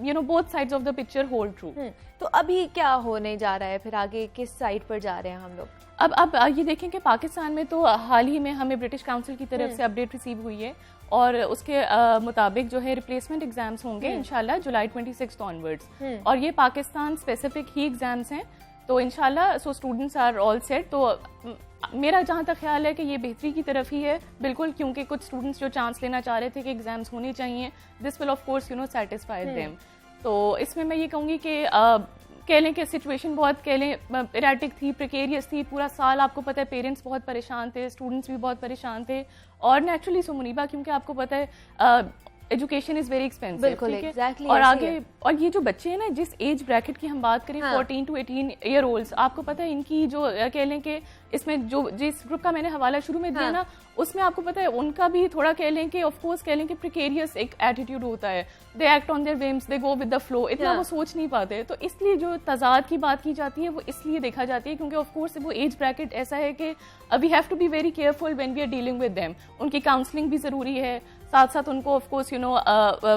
you know both sides of the picture hold true. तो अभी क्या होने जा रहा है फिर आगे, किस साइड पर जा रहे हैं हम लोग? अब ये देखें कि पाकिस्तान में तो हाल ही में हमें ब्रिटिश काउंसिल की तरफ से अपडेट रिसीव हुई है और उसके मुताबिक जो है रिप्लेसमेंट एग्जाम्स होंगे इंशाल्लाह जुलाई 26 ऑनवर्ड्स, और ये पाकिस्तान स्पेसिफिक ही एग्जाम्स हैं। तो इंशाल्लाह so students are all set. तो मेरा जहाँ तक ख्याल है कि ये बेहतरी की तरफ ही है बिल्कुल, क्योंकि कुछ स्टूडेंट्स जो चांस लेना चाह रहे थे कि एग्जाम्स होने चाहिए, this will of course satisfy them. तो इसमें मैं ये कहूँगी कि कह लें कि सिचुएशन बहुत कह लें इरेटिक थी, प्रिकेरियस थी। पूरा साल आपको पता है पेरेंट्स बहुत परेशान थे, स्टूडेंट्स भी बहुत परेशान थे और नेचुरली सो मुनीबा, क्योंकि आपको पता है एजुकेशन इज वेरी एक्सपेंसिव। बिल्कुल, exactly और आगे और ये जो बच्चे हैं ना, जिस एज ब्रैकेट की हम बात करें 14 to 18 ईयर ओल्ड्स, आपको पता है इनकी जो कह लें कि इसमें जो जिस ग्रुप का मैंने हवाला शुरू में दिया ना, उसमें आपको पता है उनका भी थोड़ा कह लें कि ऑफ कोर्स कह लें कि प्रिकेरियस एक एटीट्यूड होता है, they act on their whims, they go with the flow, इतना वो सोच नहीं पाते। तो इसलिए जो तजाद की बात की जाती है वो इसलिए देखा जाती है क्योंकि ऑफ कोर्स वो एज ब्रैकेट ऐसा है कि we have to be very careful when we are dealing with them. उनकी काउंसलिंग भी जरूरी है, साथ साथ उनको ऑफ कोर्स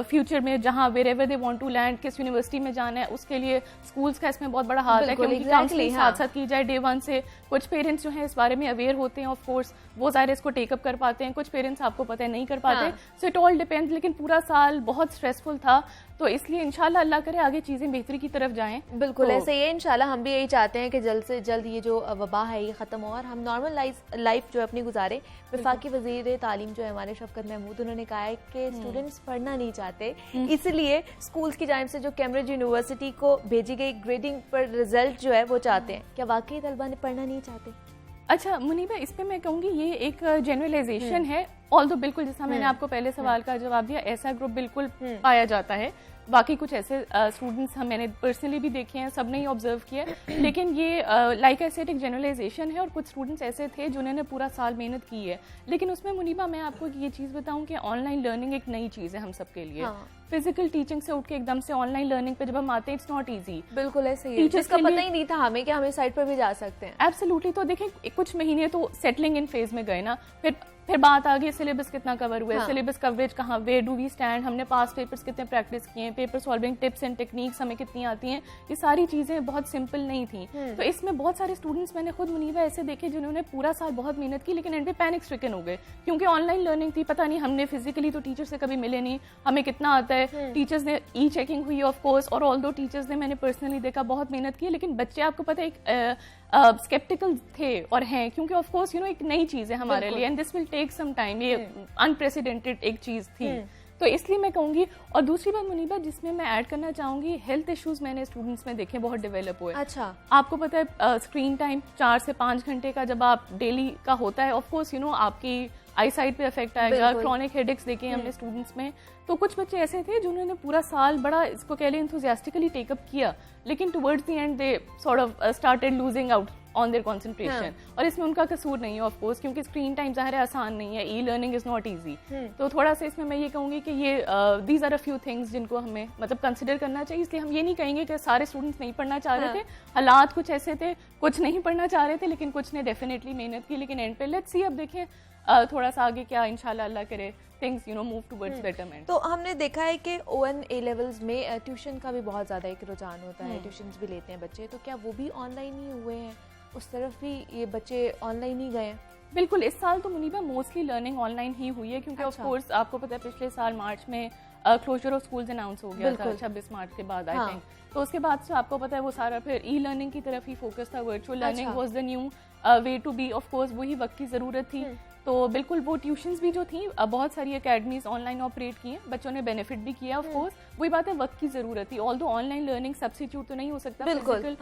फ्यूचर में जहाँ wherever they want to land, किस यूनिवर्सिटी में जाना है, उसके लिए स्कूल्स का इसमें बहुत बड़ा हाथ है कि उनकी काउंसलिंग साथ साथ की जाए डे 1 से। कुछ पेरेंट्स जो हैं इस बारे में अवेयर होते हैं, ऑफ कोर्स वो ज़ाहिर इसको टेकअप कर पाते हैं, कुछ पेरेंट्स आपको पता है नहीं कर पाते। So it all depends. लेकिन पूरा साल बहुत स्ट्रेसफुल था, तो इसलिए इंशाल्लाह अल्लाह करे आगे चीज़ें बेहतरी की तरफ जाएं। बिल्कुल तो ऐसे ही है इंशाल्लाह। हम भी यही चाहते हैं कि जल्द से जल्द ये जो वबा है ये ख़त्म हो और हम नॉर्मल लाइफ जो है अपनी गुजारें। वफाकी वज़ीर तालीम जो है हमारे शफ़क़त महमूद, उन्होंने कहा है कि स्टूडेंट्स पढ़ना नहीं चाहते, इसलिए स्कूल की जानिब से जो कैम्ब्रिज यूनिवर्सिटी को भेजी गई ग्रेडिंग पर रिजल्ट जो है वो चाहते हैं। क्या वाकई तलबा ने पढ़ना नहीं चाहते? अच्छा मुनीबा, इस पे मैं कहूँगी ये एक जनरलाइजेशन है, ऑल्दो बिल्कुल जैसा मैंने आपको पहले सवाल का जवाब दिया, ऐसा ग्रुप बिल्कुल पाया जाता है। बाकी कुछ ऐसे स्टूडेंट्स मैंने पर्सनली भी देखे हैं, सब ने ही ऑब्जर्व किया, लेकिन ये लाइक आई सेड एक जनरलाइजेशन है और कुछ स्टूडेंट्स ऐसे थे जिन्होंने पूरा साल मेहनत की है। लेकिन उसमें मुनीबा मैं आपको ये चीज़ बताऊं कि ऑनलाइन लर्निंग एक नई चीज़ है हम सबके लिए। फिजिकल टीचिंग से उठ के एकदम से ऑनलाइन लर्निंग पे जब हम आते हैं, इट्स नॉट इजी। बिल्कुल ऐसे ही है, जिसका पता ही नहीं था हमें कि हम इस साइड पर भी जा सकते हैं। एब्सोल्युटली। तो देखें कुछ महीने तो सेटलिंग इन फेज में गए ना, फिर बात आ गई सिलेबस कितना कवर हुआ है, सिलेबस कवरेज कहाँ, वेयर डू वी स्टैंड, हमने पास पेपर्स कितने प्रैक्टिस किए हैं, paper solving tips and techniques हमें कितनी आती हैं, ये सारी चीजें बहुत सिंपल नहीं थी। तो इसमें बहुत सारे स्टूडेंट्स मैंने खुद मुनीबा ऐसे देखे जिन्होंने पूरा साल बहुत मेहनत की लेकिन एंड पे पैनिक स्ट्रिकन हो गए, क्योंकि ऑनलाइन लर्निंग थी, पता नहीं हमने फिजिकली तो टीचर से कभी मिले नहीं, हमें कितना आता है, टीचर्स ने ई चेकिंग हुई ऑफ कोर्स, और ऑल्दो टीचर्स ने मैंने पर्सनली देखा बहुत मेहनत की, लेकिन बच्चे आपको पता है एक स्केप्टिकल थे और हैं, क्योंकि ऑफ कोर्स एक नई चीज है हमारे लिए and this will take some time, ये अनप्रेसिडेंटेड एक चीज थी। तो इसलिए मैं कहूँगी। और दूसरी बात मुनीबा जिसमें मैं ऐड करना चाहूँगी, हेल्थ इश्यूज मैंने स्टूडेंट्स में देखे बहुत डेवलप हुए। अच्छा, आपको पता है स्क्रीन टाइम 4 से 5 घंटे का जब आप डेली का होता है, ऑफ कोर्स आपकी आई साइट पे इफेक्ट आएगा। क्रॉनिक हेडेक्स देखे हमने स्टूडेंट्स में। तो कुछ बच्चे ऐसे थे जिन्होंने पूरा साल बड़ा इसको कह लें एंथुसियास्टिकली टेकअप किया, लेकिन towards the end they sort of started losing out on their concentration. और इसमें उनका कसूर नहीं है ऑफ कोर्स, क्योंकि स्क्रीन टाइम ज़ाहिर है आसान नहीं है, e learning is not easy. तो थोड़ा सा इसमें मैं ये कहूँगी कि ये these are a few things जिनको हमें मतलब कंसिडर करना चाहिए। इसलिए हम ये नहीं कहेंगे कि सारे स्टूडेंट्स नहीं पढ़ना चाह रहे थे, हालात कुछ ऐसे थे, कुछ नहीं पढ़ना चाह रहे थे, लेकिन कुछ ने डेफिनेटली मेहनत की। लेकिन एंड पे लेट्स सी, अब देखें थोड़ा सा आगे क्या इंशाल्लाह अल्लाह करे थिंग्स मूव टुवर्ड्स बेटरमेंट। तो हमने देखा है कि ON A लेवल्स में ट्यूशन का भी बहुत ज़्यादा एक रुझान होता है, ट्यूशन्स भी लेते हैं बच्चे, तो क्या वो भी ऑनलाइन ही हुए हैं? उस तरफ भी ये बच्चे ऑनलाइन ही गए हैं? बिल्कुल, इस साल तो मुनीबा मोस्टली लर्निंग ऑनलाइन ही हुई है, क्योंकि ऑफ कोर्स आपको पता है पिछले साल मार्च में क्लोजर ऑफ स्कूल्स अनाउंस हो गया था 26 मार्च के बाद आई थिंक। तो उसके बाद से आपको पता है वो सारा फिर ई लर्निंग की तरफ ही फोकस था। Virtual learning was the new way to be. Of course वही वक्त की ज़रूरत थी। तो बिल्कुल वो ट्यूशन्स भी जो थी, बहुत सारी एकेडमीज ऑनलाइन ऑपरेट की हैं, बच्चों ने बेनिफिट भी किया। ऑफ कोर्स वही बात है, वक्त की जरूरत थी। ऑल्दो ऑनलाइन लर्निंग सब्स्टिट्यूट तो नहीं हो सकता फिजिकल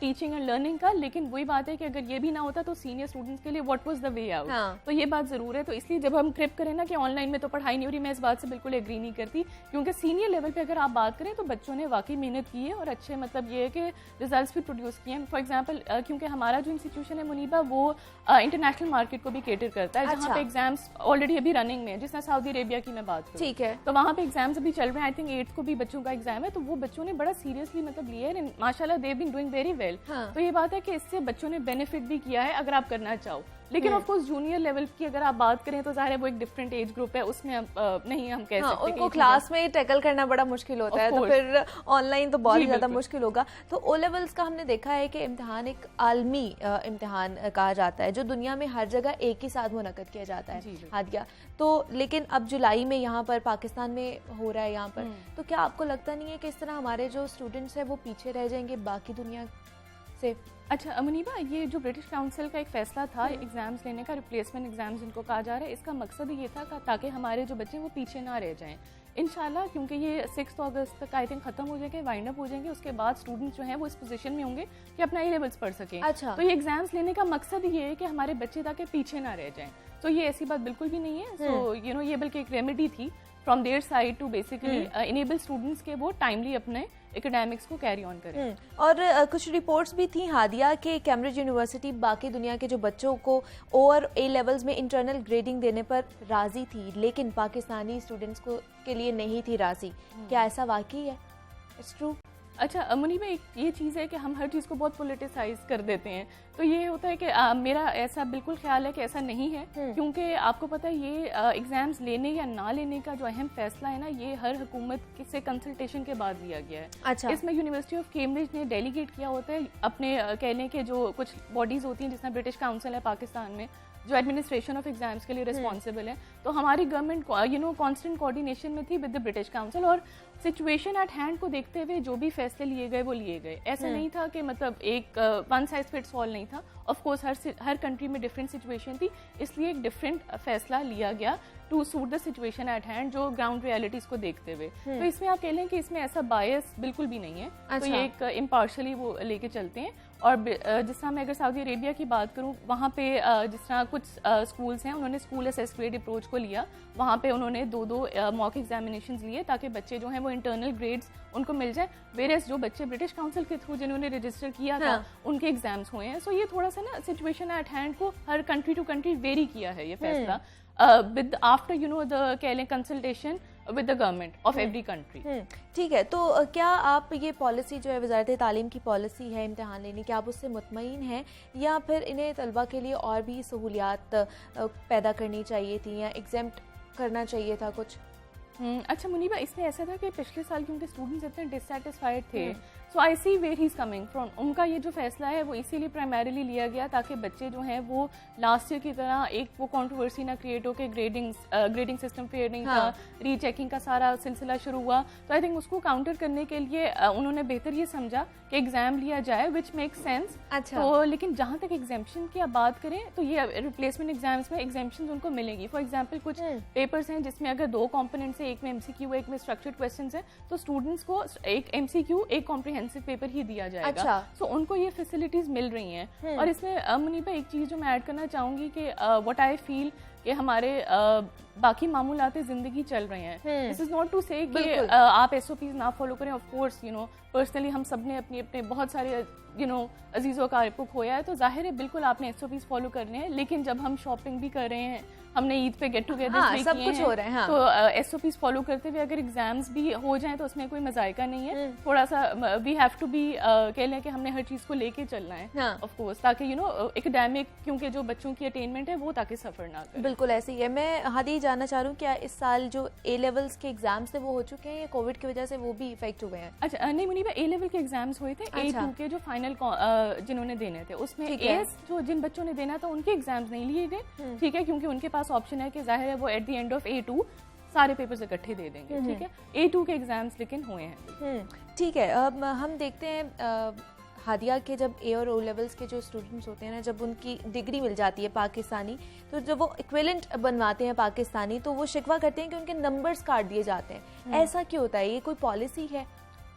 टीचिंग एंड लर्निंग का, लेकिन वही बात है कि अगर ये भी ना होता तो सीनियर स्टूडेंट्स के लिए what was the way out. तो ये बात जरूर है। तो इसलिए जब हम क्रिप करें ना कि ऑनलाइन में तो पढ़ाई नहीं हो रही, मैं इस बात से बिल्कुल एग्री नहीं करती, क्योंकि सीनियर लेवल पे अगर आप बात करें तो बच्चों ने वाकई मेहनत की है और अच्छे मतलब ये है कि रिजल्ट्स भी प्रोड्यूस किए हैं। फॉर एग्जाम्पल क्योंकि हमारा जो इंस्टीट्यूशन है मुनीबा, वो इंटरनेशनल मार्केट को भी केटर करता है, जहाँ पे एग्जाम्स ऑलरेडी अभी रनिंग में है। जिस तरह सऊदी अरेबिया की मैं बात करूं, ठीक है, तो वहाँ पे एग्जाम्स अभी चल रहे हैं। आई थिंक 8th को भी बच्चों का एग्जाम है, तो वो बच्चों ने बड़ा सीरियसली मतलब लिया है, माशाल्लाह they been doing very well. तो ये बात है कि इससे बच्चों ने बेनिफिट भी किया है अगर आप करना चाहो। लेकिन ऑफ कोर्स जूनियर लेवल की अगर आप बात करें तो ज़ाहिर है वो एक डिफरेंट एज ग्रुप है, उसमें नहीं हम कह सकते उनको क्लास में टैकल करना बड़ा मुश्किल होता है, तो फिर ऑनलाइन तो बहुत ज़्यादा मुश्किल होगा। तो O लेवल्स का हमने देखा है कि इम्तिहान एक आलमी इम्तिहान कहा जाता है, जो दुनिया में हर जगह एक ही साथ मुनक्कद किया जाता है हादिया। तो लेकिन अब जुलाई में यहाँ पर पाकिस्तान में हो रहा है यहाँ पर, तो क्या आपको लगता नहीं है कि इस तरह हमारे जो स्टूडेंट्स हैं वो पीछे रह जाएंगे बाकी दुनिया से? अच्छा मुनीबा, ये जो ब्रिटिश काउंसिल का एक फैसला था एग्जाम्स लेने का, रिप्लेसमेंट एग्जाम्स जिनको कहा जा रहा है, इसका मकसद ये था ताकि हमारे जो बच्चे वो पीछे ना रह जाएं इंशाल्लाह, क्योंकि ये 6 अगस्त तक आई थिंक खत्म हो जाएंगे, वाइंड अप हो जाएंगे। उसके बाद स्टूडेंट्स जो हैं वो इस पोजीशन में होंगे कि अपना ए लेवल्स पढ़ सकें। अच्छा। तो ये एग्जाम्स लेने का मकसद ये है कि हमारे बच्चे ताकि पीछे ना रह जाएं। तो ये ऐसी बात बिल्कुल भी नहीं है। सो ये बल्कि एक रेमेडी थी from their side to basically enable students के वो टाइमली अपने एकेडमिक्स को कैरी ऑन करें। और कुछ रिपोर्ट्स भी थी हादिया कि कैम्ब्रिज यूनिवर्सिटी बाकी दुनिया के जो बच्चों को O और A लेवल्स में इंटरनल ग्रेडिंग देने पर राजी थी, लेकिन पाकिस्तानी स्टूडेंट्स को के लिए नहीं थी राजी। क्या ऐसा वाकई है? It's true? अच्छा मुनीबा, एक ये चीज़ है कि हम हर चीज़ को बहुत पोलिटिसाइज कर देते हैं। तो ये होता है कि मेरा ऐसा बिल्कुल ख्याल है कि ऐसा नहीं है, क्योंकि आपको पता है ये एग्जाम्स लेने या ना लेने का जो अहम फैसला है ना, ये हर हुकूमत से कंसल्टेशन के बाद लिया गया है। अच्छा। इसमें यूनिवर्सिटी ऑफ कैम्ब्रिज ने डेलीगेट किया होता है अपने कहने के जो कुछ बॉडीज होती हैं, जिसमें ब्रिटिश काउंसिल है पाकिस्तान में जो एडमिनिस्ट्रेशन ऑफ एग्जाम्स के लिए रिस्पॉन्सिबल है। तो हमारी गवर्नमेंट कांस्टेंट कोऑर्डिनेशन में थी विद द ब्रिटिश काउंसिल, और सिचुएशन एट हैंड को देखते हुए जो भी फैसले लिए गए वो लिए गए। ऐसा नहीं था कि मतलब एक वन साइज फिट्स ऑल नहीं था। ऑफ कोर्स हर कंट्री में डिफरेंट सिचुएशन थी, इसलिए एक डिफरेंट फैसला लिया गया to suit the situation at hand, जो ग्राउंड रियलिटीज को देखते हुए। तो इसमें आप कह लें कि इसमें ऐसा बायस बिल्कुल भी नहीं है। अच्छा। तो ये एक इम्पार्शली वो लेके चलते हैं। और जिस तरह मैं अगर सऊदी अरेबिया की बात करूं, वहाँ पे जिस तरह कुछ स्कूल्स हैं उन्होंने स्कूल असेस ग्रेड अप्रोच को लिया। वहाँ पे उन्होंने 2 मॉक एग्जामिनेशंस लिए ताकि बच्चे जो हैं वो इंटरनल ग्रेड्स उनको मिल जाए, वेरेस जो बच्चे ब्रिटिश काउंसिल के थ्रू जिन्होंने रजिस्टर किया था उनके एग्जाम्स हुए हैं। सो ये थोड़ा सा ना सिचुएशन एट हैंड को हर कंट्री टू कंट्री वेरी किया है ये फैसला विद आफ्टर द कह लें consultation with the government of every country. ठीक है, तो क्या आप ये पॉलिसी जो है वजारत तालीम की पॉलिसी है इम्तिहान लेने की, आप उससे मुतमईन हैं, या फिर इन्हें तलबा के लिए और भी सहूलियात पैदा करनी चाहिए थी या एग्जेम्प्ट करना चाहिए था कुछ? अच्छा मुनीबा, इसमें ऐसा था कि पिछले साल क्योंकि स्टूडेंट्स इतने डिससेटिस्फाइड थे so I see where he is coming from. उनका ये जो फैसला है वो इसीलिए प्राइमरीली लिया गया ताकि बच्चे जो हैं वो लास्ट ईयर की तरह एक वो कंट्रोवर्सी ना क्रिएट हो के ग्रेडिंग सिस्टम फेयर नहीं था, रीचेकिंग का सारा सिलसिला शुरू हुआ। तो आई थिंक उसको काउंटर करने के लिए उन्होंने बेहतर ये समझा कि एग्जाम लिया जाए, विच मेक्स सेंस। अच्छा। तो लेकिन जहाँ तक एग्जाम्पशन की आप बात करें तो ये रिप्लेसमेंट एग्जाम्स में एग्जाम्पशन उनको मिलेंगी। फॉर एग्जाम्पल कुछ पेपर्स हैं जिसमें अगर 2 कॉम्पोनेंट्स है, एक में MCQ एक में स्ट्रक्चर्ड क्वेश्चंस है, तो स्टूडेंट्स को एक MCQ एक कॉम्प्रिहेंसिव पेपर ही दिया जाएगा। अच्छा। सो उनको ये फैसिलिटीज मिल रही हैं। और इसमें मुनीबा एक चीज जो मैं ऐड करना चाहूंगी कि व्हाट आई फील कि हमारे बाकी मामूलाते जिंदगी चल रहे हैं। दिस इज नॉट टू से कि आप SOPs ना फॉलो करें। ऑफ कोर्स पर्सनली हम सब ने अपने अपने बहुत सारे अजीज़ों का को खोया है, तो जाहिर है बिल्कुल आपने SOPs फॉलो करने हैं। लेकिन जब हम शॉपिंग भी कर रहे हैं, हमने ईद पे गेट टुगेदर सब कुछ हो रहा है, तो SOPs फॉलो करते हुए अगर एग्जाम्स भी हो जाएं तो उसमें कोई मजायका नहीं है। थोड़ा सा वी हैव टू बी कह लें कि हमने हर चीज को लेके चलना है ऑफ कोर्स, ताकि एकेडमिक क्योंकि जो बच्चों की अटेनमेंट है वो ताकि सफर ना करे। बिल्कुल ऐसे ही है। मैं हादी जानना चाह रही हूँ क्या इस साल जो A लेवल्स के एग्जाम्स थे वो हो चुके हैं या कोविड की वजह से वो भी इफेक्ट हुए हैं? अच्छा नहीं मुनीबा, A लेवल के एग्जाम्स हुए थे। A2 के जो फाइनल जिन्होंने देने थे उसमें AS जो जिन बच्चों ने देना था उनके एग्जाम्स नहीं लिए गए, ठीक है, क्योंकि उनके पास ऑप्शन है कि जाहिर है वो at the end of A2 सारे पेपर्स इकट्ठे दे देंगे, ठीक है। A2 के एग्जाम्स लेकिन हुए हैं, ठीक है। अब हम देखते हैं हादिया के जब A और O लेवल्स के जो स्टूडेंट्स होते हैं ना, जब उनकी डिग्री मिल जाती है पाकिस्तानी, तो जब वो इक्विवेलेंट बनवाते हैं पाकिस्तानी तो वो शिकवा करते हैं कि उनके नंबर्स काट दिए जाते हैं। ऐसा क्यों होता है? ये कोई पॉलिसी है?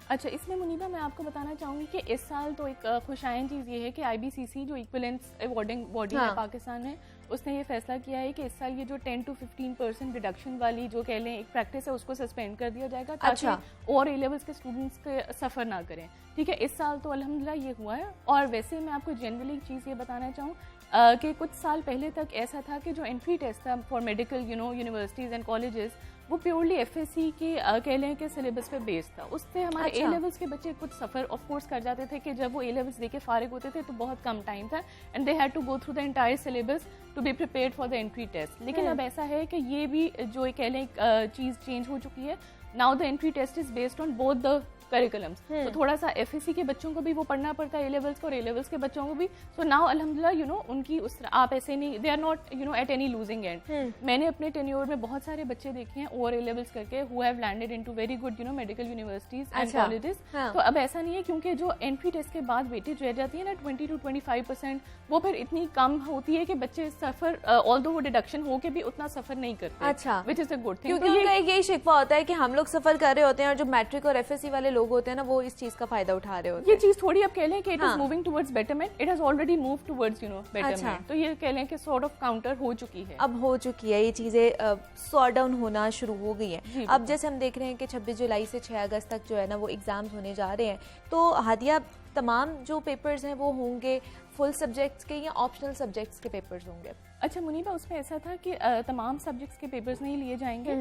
अच्छा, इसमें मुनीबा मैं आपको बताना चाहूँगी कि इस साल तो एक खुशाइन चीज़ ये है कि IBCC जो इक्विवेलेंस अवार्डिंग बॉडी है पाकिस्तान है, उसने ये फैसला किया है कि इस साल ये जो 10 to 15% रिडक्शन वाली जो कह लें एक प्रैक्टिस है उसको सस्पेंड कर दिया जाएगा ताकि और A लेवल्स के स्टूडेंट्स के सफ़र ना करें, ठीक है। इस साल तो अल्हम्दुलिल्लाह ये हुआ है। और वैसे मैं आपको जनरली एक चीज़ ये बताना चाहूँ कि कुछ साल पहले तक ऐसा था कि जो एंट्री टेस्ट था for medical universities and colleges वो प्योरली FSC के कह लें कि सिलेबस पे बेस्ड था। उससे हमारे A लेवल्स के बच्चे कुछ सफ़र ऑफ कोर्स कर जाते थे कि जब वो A लेवल्स देके फारिग होते थे तो बहुत कम टाइम था and they had to go through the entire syllabus to be prepared for the entry test. लेकिन अब ऐसा है कि ये भी जो कह लें चीज़ चेंज हो चुकी है। Now the entry test is based on both the curriculums, तो थोड़ा सा FSC के बच्चों को भी वो पढ़ना पड़ता है A लेवल्स को और A लेवल्स के बच्चों को भी। सो नाउ अल्हम्दुलिल्लाह उनकी उस आप ऐसे नहीं, they are not at any losing end. मैंने अपने टेन्योर में बहुत सारे बच्चे देखे हैं ओवर A लेवल्स करके who have landed into very good medical universities and colleges. तो अब ऐसा नहीं है, क्योंकि जो एंट्री टेस्ट के बाद वेटेज रह जाती है ना 20 to 25%, वो फिर इतनी कम होती है कि बच्चे सफर ऑल्दो वो डिडक्शन हो के भी उतना सफर नहीं करते। अच्छा, which is a good thing. क्योंकि उनका यही शिकवा होता है कि हम लोग सफर कर रहे होते हैं और जो मैट्रिक और FSC वाले लोग होते हैं ना वो इस चीज का फायदा उठा रहे होते हैं। ये चीज थोड़ी अब कह लें कि it is moving towards betterment, it has already moved towards betterment. तो ये कह लें कि सॉर्ट ऑफ काउंटर हो चुकी है, अब हो चुकी है ये चीजें सॉर्ट डाउन होना शुरू हो गई हैं। अब जैसे हम देख रहे हैं कि 26 जुलाई से 6 अगस्त तक जो है ना वो एग्जाम्स होने जा रहे हैं, तो हादिया तमाम जो पेपर्स हैं वो होंगे फुल सब्जेक्ट्स के या ऑप्शनल सब्जेक्ट्स के पेपर्स होंगे? अच्छा मुनीबा, उसमें ऐसा था कि तमाम सब्जेक्ट्स के पेपर्स नहीं लिए जाएंगे।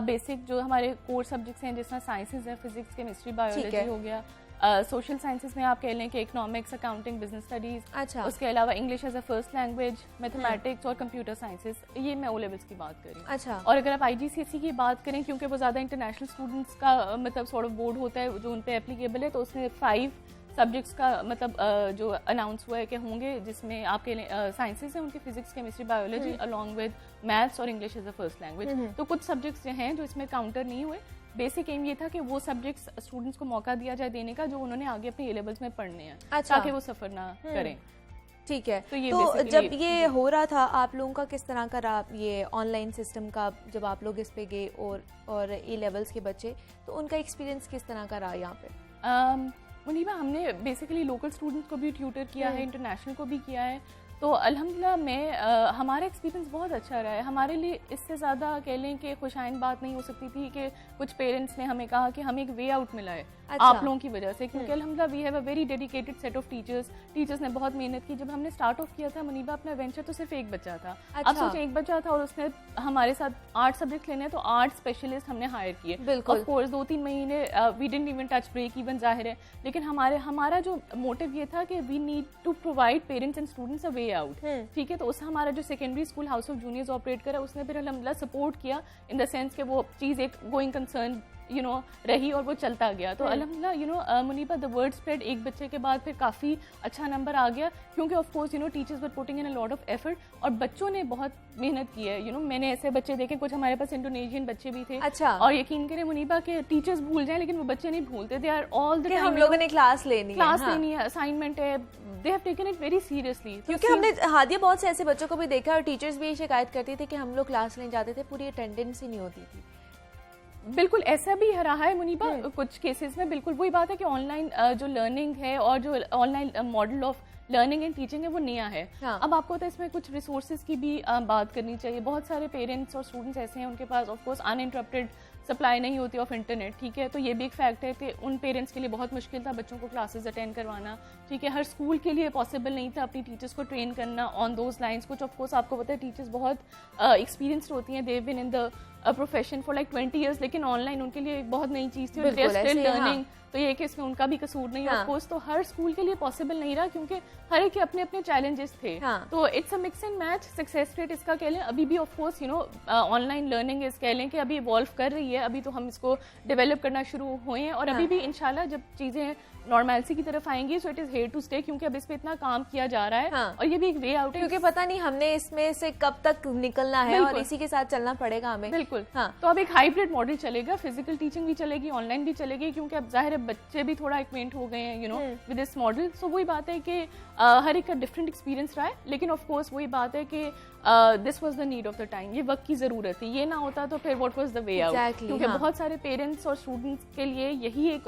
बेसिक जो हमारे कोर सब्जेक्ट्स हैं जिसमें साइंसेज है, फिजिक्स, केमिस्ट्री, बायोलॉजी हो गया। सोशल साइंसेज में आप कह लें कि इकोनॉमिक्स, अकाउंटिंग, बिजनेस स्टडीज। अच्छा। उसके अलावा English as a first language, mathematics और कंप्यूटर साइंसेज, ये मैं O लेवल्स की बात करी। अच्छा। और अगर आप IGCSE की बात करें, क्योंकि वो ज़्यादा इंटरनेशनल स्टूडेंट्स का मतलब सॉर्ट ऑफ बोर्ड होता है जो उन पर एप्लीकेबल है, तो उसमें 5 सब्जेक्ट्स का मतलब जो अनाउंस हुआ है कि होंगे, जिसमें आपके साइंसेज हैं उनके physics, chemistry, biology along with maths और English as a first language. तो कुछ सब्जेक्ट्स जो हैं जो इसमें काउंटर नहीं हुए। बेसिक एम ये था कि वो सब्जेक्ट्स स्टूडेंट्स को मौका दिया जाए देने का जो उन्होंने आगे अपने A लेवल्स में पढ़ने हैं। अच्छा। ताकि वो सफर ना करें। ठीक है। तो जब ये हो रहा था आप लोगों का किस तरह का रहा ये ऑनलाइन सिस्टम का, जब आप लोग इस पे गए और A लेवल्स के बच्चे, तो उनका एक्सपीरियंस किस तरह का रहा यहाँ पे? मुनीबा, हमने बेसिकली लोकल स्टूडेंट्स को भी ट्यूटर किया है, इंटरनेशनल को भी किया है, तो अल्हम्दुलिल्लाह हमारा एक्सपीरियंस बहुत अच्छा रहा है। हमारे लिए इससे ज़्यादा कह लें कि खुशाइन बात नहीं हो सकती थी कि कुछ पेरेंट्स ने हमें कहा कि हमें एक वे आउट मिला है आप लोगों की वजह से, क्योंकि अल्हम्दुलिल्लाह we have a very dedicated set of teachers ने बहुत मेहनत की। जब हमने स्टार्ट ऑफ किया था मुनीबा अपना वेंचर, तो सिर्फ एक बच्चा था। अब सोचें, एक बच्चा था और उसने हमारे साथ 8 सब्जेक्ट लेने, तो 8 स्पेशलिस्ट हमने हायर किए। ऑफ कोर्स 2-3 महीने we didn't even touch break even, जाहिर है, लेकिन हमारा जो मोटिव ये था कि we need to provide parents and students a way out, ठीक है। तो उस हमारा जो secondary school house of juniors operate करा, उसने फिर अल्हम्दुलिल्लाह सपोर्ट किया इन द सेंस कि वो चीज़ एक गोइंग कंसर्न रही और वो चलता गया। तो अल्हम्दुलिल्लाह मुनीबा द वर्ड स्प्रेड, एक बच्चे के बाद फिर काफ़ी अच्छा नंबर आ गया, क्योंकि of course teachers were putting in a lot of effort और बच्चों ने बहुत मेहनत की है। मैंने ऐसे बच्चे देखे, कुछ हमारे पास इंडोनेशियन बच्चे भी थे। अच्छा। और यकीन करें मुनीबा के टीचर्स भूल जाएं लेकिन वो बच्चे नहीं भूलते, they are all the time हम लोगों ने क्लास लेनी है, असाइनमेंट है, they have taken it very seriously. क्योंकि हमने हादिया बहुत से ऐसे बच्चों को भी देखा और टीचर्स भी शिकायत करती थी कि हम लोग क्लास लेने जाते थे, पूरी अटेंडेंस ही नहीं होती थी। बिल्कुल ऐसा भी रहा है मुनीबा कुछ केसेस में। बिल्कुल वही बात है कि ऑनलाइन जो लर्निंग है और जो online model of learning and teaching है वो नया है। हाँ। अब आपको तो इसमें कुछ रिसोर्सेज की भी बात करनी चाहिए। बहुत सारे पेरेंट्स और स्टूडेंट्स ऐसे हैं उनके पास ऑफ कोर्स अनइंटरप्टेड सप्लाई नहीं होती ऑफ इंटरनेट, ठीक है। तो ये भी एक फैक्ट है कि उन पेरेंट्स के लिए बहुत मुश्किल था बच्चों को क्लासेस अटेंड करवाना, ठीक है। हर स्कूल के लिए पॉसिबल नहीं था अपनी टीचर्स को ट्रेन करना ऑन दोज लाइंस। कुछ ऑफ कोर्स आपको पता है टीचर्स बहुत एक्सपीरियंस्ड होती हैं, they have been in the profession for like 20 years, लेकिन ऑनलाइन उनके लिए एक बहुत नई चीज़ थी और दे आर स्टिल लर्निंग। तो ये कि इसमें उनका भी कसूर नहीं है ऑफ कोर्स। तो हर स्कूल के लिए पॉसिबल नहीं रहा क्योंकि हर एक के अपने अपने चैलेंजेस थे। तो it's a mix and match. Success rate इसका कह लें अभी भी ऑफ कोर्स ऑनलाइन लर्निंग इस कह लें कि अभी इवॉल्व कर रही है, अभी तो हम इसको डेवलप करना शुरू हुए हैं और अभी भी इंशाल्लाह जब चीज़ें नॉर्मैलिटी की तरफ आएंगी so it is here to stay, क्योंकि अब इस पे इतना काम किया जा रहा है और ये भी एक वे आउट है, क्योंकि पता नहीं हमने इसमें से कब तक निकलना है और इसी के साथ चलना पड़ेगा हमें। बिल्कुल। तो अब एक हाइब्रिड मॉडल चलेगा, फिजिकल टीचिंग भी चलेगी, ऑनलाइन भी चलेगी, क्योंकि अब जाहिर है बच्चे भी थोड़ा एक्वेंट हो गए हैं विद दिस मॉडल। सो वही बात है कि हर एक का डिफरेंट एक्सपीरियंस रहा है, लेकिन ऑफ कोर्स वही बात है कि this was the need of the time, ये वक्त की जरूरत थी। ये ना होता तो फिर what was the way out, क्योंकि बहुत सारे पेरेंट्स और स्टूडेंट्स के लिए यही एक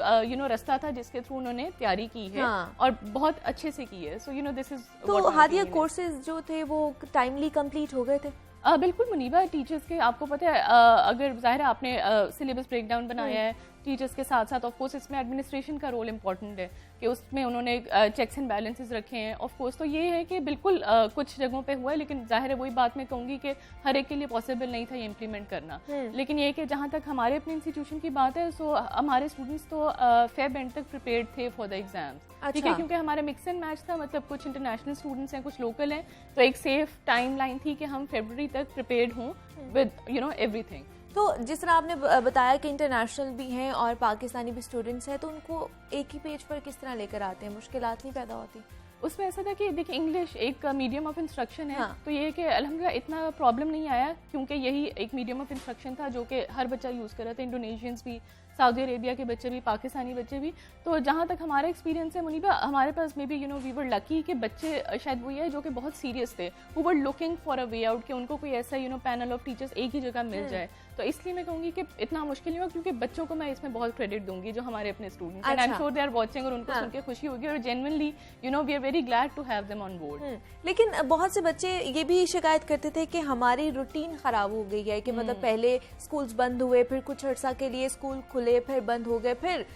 रास्ता था जिसके थ्रू उन्होंने तैयारी की है और बहुत अच्छे से की है। So this is. तो हादिया कोर्सेज जो थे वो टाइमली कंप्लीट हो गए थे? बिल्कुल मुनीबा, टीचर्स के आपको पता है अगर जाहिर है आपने सिलेबस ब्रेकडाउन बनाया है, टीचर्स के साथ साथ ऑफ कोर्स इसमें एडमिनिस्ट्रेशन का रोल इंपॉर्टेंट है कि उसमें उन्होंने चेक्स एंड बैलेंसेस रखे हैं ऑफ कोर्स। तो ये है कि बिल्कुल कुछ जगहों पे हुआ है, लेकिन जाहिर है वही बात मैं कहूँगी कि हर एक के लिए पॉसिबल नहीं था ये इम्प्लीमेंट करना। लेकिन ये कि जहाँ तक हमारे अपने इंस्टीट्यूशन की बात है, सो हमारे स्टूडेंट्स तो फेब एंड तक प्रिपेयर्ड थे फॉर द एग्जाम्स, ठीक है, क्योंकि हमारा मिक्स एंड मैच था, मतलब कुछ इंटरनेशनल स्टूडेंट्स हैं, कुछ लोकल हैं, तो एक सेफ टाइम लाइन थी कि हम फरवरी तक प्रिपेयर्ड हों विद एवरीथिंग। तो जिस तरह आपने बताया कि इंटरनेशनल भी हैं और पाकिस्तानी भी स्टूडेंट्स हैं, तो उनको एक ही पेज पर किस तरह लेकर आते हैं, मुश्किलात नहीं पैदा होती? उसमें ऐसा था कि देखिए इंग्लिश एक मीडियम ऑफ इंस्ट्रक्शन है, तो ये कि अल्हम्दुलिल्लाह इतना प्रॉब्लम नहीं आया, क्योंकि यही एक मीडियम ऑफ इंस्ट्रक्शन था जो कि हर बच्चा यूज़ कर रहा था, इंडोनेशियंस भी, सऊदी अरेबिया के बच्चे भी, पाकिस्तानी बच्चे भी। तो जहाँ तक हमारा एक्सपीरियंस है मुनीबा, हमारे पास maybe we were lucky कि बच्चे शायद वही है जो कि बहुत सीरियस थे, वो were looking for a way out कि उनको कोई ऐसा पैनल ऑफ टीचर्स एक ही जगह मिल जाए। तो इसलिए मैं कहूँगी कि इतना मुश्किल नहीं हुआ, क्योंकि बच्चों को मैं इसमें बहुत क्रेडिट दूंगी जो हमारे अपने स्टूडेंट्स हैं, I am sure they are watching और उनको सुन के खुशी होगी और genuinely we are very glad to have them on board. लेकिन बहुत से बच्चे ये भी शिकायत करते थे कि हमारी रूटीन खराब हो गई है, कि मतलब पहले स्कूल्स बंद हुए, फिर कुछ अर्सा के लिए स्कूल खुले, फिर बंद हो गए, फिर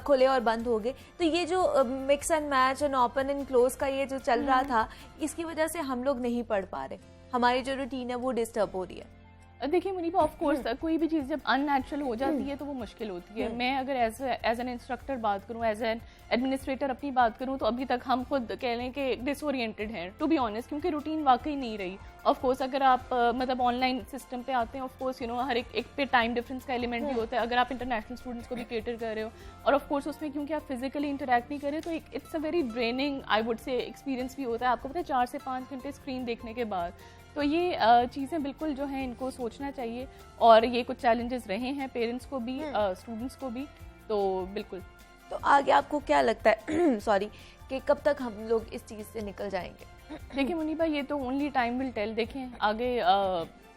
खुले और बंद हो गए। तो ये जो mix and match and open and close का ये जो चल रहा था, इसकी वजह से हम लोग नहीं पढ़ पा रहे, हमारी जो रूटीन है वो डिस्टर्ब हो रही है। देखिए मुनीबा, ऑफ कोर्स कोई भी चीज़ जब अननेचुरल हो जाती है तो वो मुश्किल होती है। मैं अगर एज एन इंस्ट्रक्टर बात करूँ, एज एन एडमिनिस्ट्रेटर अपनी बात करूँ, तो अभी तक हम खुद कह लें कि डिसओरिएंटेड हैं टू बी ऑनेस्ट, क्योंकि रूटीन वाकई नहीं रही। ऑफ कोर्स अगर आप मतलब ऑनलाइन सिस्टम पे आते हैं, ऑफ कोर्स हर एक पे टाइम डिफरेंस का एलिमेंट भी होता है, अगर आप इंटरनेशनल स्टूडेंट्स को भी केटर कर रहे हो, और ऑफ कोर्स उसमें क्योंकि आप फिजिकली इंटरेक्ट नहीं कर रहे, तो it's a very draining I would say experience भी होता है। आपको पता है 4 से 5 घंटे स्क्रीन देखने के बाद, तो ये चीज़ें बिल्कुल जो हैं इनको सोचना चाहिए, और ये कुछ चैलेंजेस रहे हैं पेरेंट्स को भी, स्टूडेंट्स को भी, तो बिल्कुल। तो आगे आपको क्या लगता है सॉरी कि कब तक हम लोग इस चीज़ से निकल जाएंगे? देखिए मुनीबा, ये तो ओनली टाइम विल टेल। देखें आगे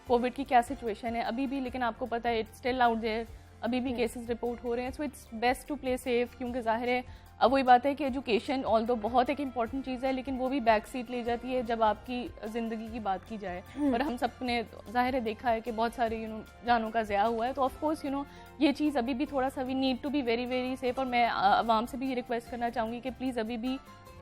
कोविड की क्या सिचुएशन है अभी भी, लेकिन आपको पता है इट्स स्टिल आउट देयर, अभी भी केसेस रिपोर्ट हो रहे हैं, so it's best to play safe, क्योंकि जाहिर है अब वही बात है कि एजुकेशन ऑल्दो बहुत एक इम्पॉर्टेंट चीज़ है, लेकिन वो भी बैक सीट ले जाती है जब आपकी ज़िंदगी की बात की जाए। और हम सब ने जाहिर है देखा है कि बहुत सारे जानों का ज़या हुआ है, तो ऑफ कोर्स ये चीज़ अभी भी थोड़ा सा we need to be very very safe. और मैं आवाम से भी रिक्वेस्ट करना चाहूँगी कि प्लीज़ अभी भी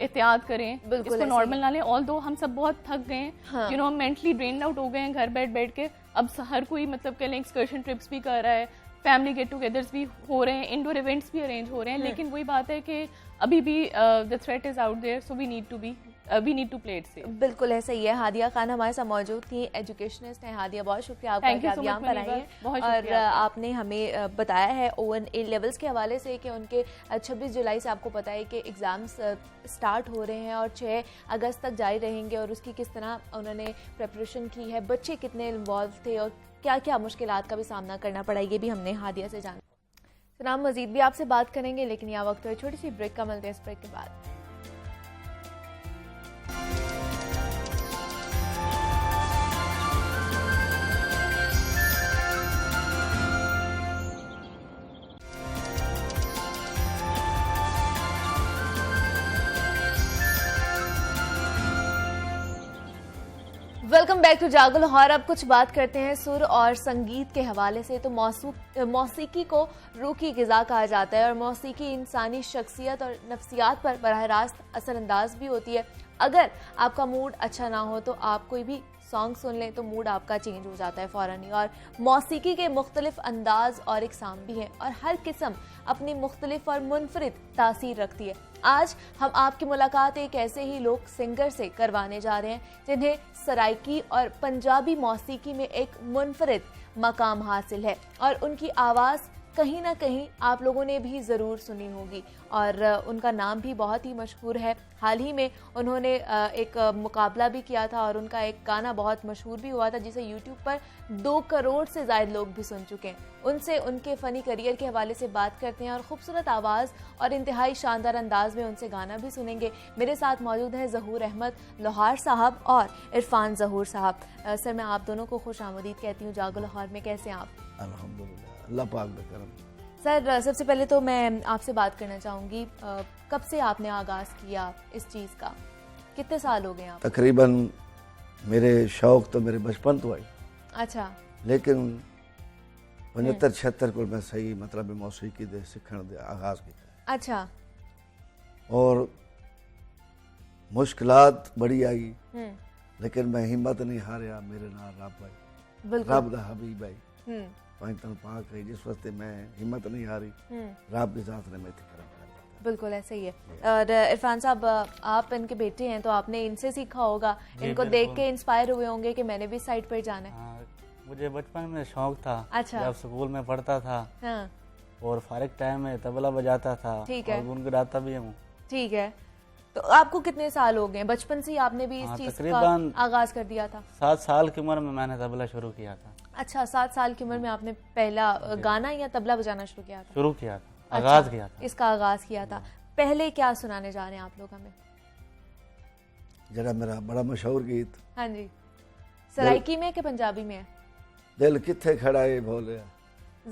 एहतियात करें, इसको नॉर्मल ना लें। ऑल्दो हम सब बहुत थक गए हैं, मेंटली ड्रेन आउट हो गए हैं घर बैठ के। अब हर कोई मतलब कह लें एक्सकर्शन ट्रिप्स भी कर रहा है, फैमिली गेट टुगेदर्स भी हो रहे हैं, इंडोर इवेंट्स भी अरेंज हो रहे हैं, लेकिन वही बात है कि अभी भी the threat is out there, so we need to be we need to play it safe. बिल्कुल ऐसा ही है। हादिया खान हमारे साथ मौजूद थी, एजुकेशनिस्ट हैं। हादिया, बहुत शुक्रिया आपका कि आप यहाँ पर आई हैं और आपने हमें बताया है O1A लेवल्स के हवाले से कि उनके 26 जुलाई से आपको पता है कि एग्ज़ाम्स स्टार्ट हो रहे हैं और 6 अगस्त तक जारी रहेंगे और उसकी किस तरह उन्होंने प्रेपरेशन की है, बच्चे कितने इन्वॉल्व थे और क्या क्या मुश्किलात का भी सामना करना पड़ा, ये भी हमने हादिया से जाना। सनाम मजीद भी आपसे बात करेंगे, लेकिन यहाँ वक्त है छोटी सी ब्रेक का, मिलते हैं इस ब्रेक के बाद। वेलकम बैक टू जागो लाहौर। अब कुछ बात करते हैं सुर और संगीत के हवाले से। तो मौसीकी को रूह की ग़िज़ा कहा जाता है और मौसीकी इंसानी शख्सियत और नफ्सियात पर बराह रास्त असरअंदाज भी होती है। अगर आपका मूड अच्छा ना हो तो आप कोई भी सॉन्ग सुन लें तो मूड आपका चेंज हो जाता है फ़ौरन ही। और मौसीकी के मुख्तलिफ अंदाज और इकसाम भी हैं और हर किस्म अपनी मुख्तलिफ और मुनफरिद तासीर रखती है। आज हम आपकी मुलाकात एक ऐसे ही लोक सिंगर से करवाने जा रहे हैं जिन्हें सराइकी और पंजाबी मौसीकी में एक मुनफरिद मकाम हासिल है और उनकी आवाज़ कहीं ना कहीं आप लोगों ने भी ज़रूर सुनी होगी और उनका नाम भी बहुत ही मशहूर है। हाल ही में उन्होंने एक मुकाबला भी किया था और उनका एक गाना बहुत मशहूर भी हुआ था जिसे यूट्यूब पर 2 करोड़ से ज़ायद लोग भी सुन चुके हैं। उनसे उनके फ़नी करियर के हवाले से बात करते हैं और ख़ूबसूरत आवाज़ और इंतहाई शानदार अंदाज में उनसे गाना भी सुनेंगे। मेरे साथ मौजूद हैं ज़हूर अहमद लोहार साहब और इरफान ज़हूर साहब। सर, मैं आप दोनों को खुश आमदीद कहती हूँ जागो लाहौर में। कैसे हैं आप? अल्हम्दुलिल्लाह, अल्लाह पाक का करम। सर, सबसे पहले तो मैं आपसे बात करना चाहूँगी, कब से आपने आगाज़ किया इस चीज़ का? कितने साल हो गए आप? तकरीबन मेरे शौक तो मेरे बचपन तो आई, अच्छा, लेकिन 75-76 को मैं सही मतलब मौसीकी दे सीखण दे आगाज़ किया। अच्छा। और मुश्किलात बड़ी आई, लेकिन मैं हिम्मत नहीं हारिया। मेरे नाल रब भाई, रब दा हबीब भाई पाकिस्तान पाक है, जिस वक्त मैं हिम्मत नहीं हारी, रब की जात ने मेरे करम कर। बिल्कुल ऐसा ही है। और इरफान साहब, आप इनके बेटे हैं तो आपने इनसे सीखा होगा, इनको देख के इंस्पायर हुए होंगे कि मैंने भी साइड पर जाना है। मुझे बचपन में शौक था। अच्छा। जब स्कूल में पढ़ता था। हाँ। और फारिग टाइम में तबला बजाता था। ठीक है। और गुनगुनाता भी हूँ। ठीक है। तो आपको कितने साल हो गए? बचपन से ही आपने भी इस चीज का आगाज कर दिया था? 7 साल की उम्र में मैंने तबला शुरू किया था। अच्छा, 7 साल की उम्र में आपने पहला गाना या तबला बजाना शुरू किया था? शुरू किया था, आगाज किया था। इसका आगाज किया था। पहले क्या सुनाने जा रहे हैं आप लोग हमें? जरा मेरा बड़ा मशहूर गीत। हाँ जी। सराइकी में कि पंजाबी में है? दिल किथे खड़ा है भोले।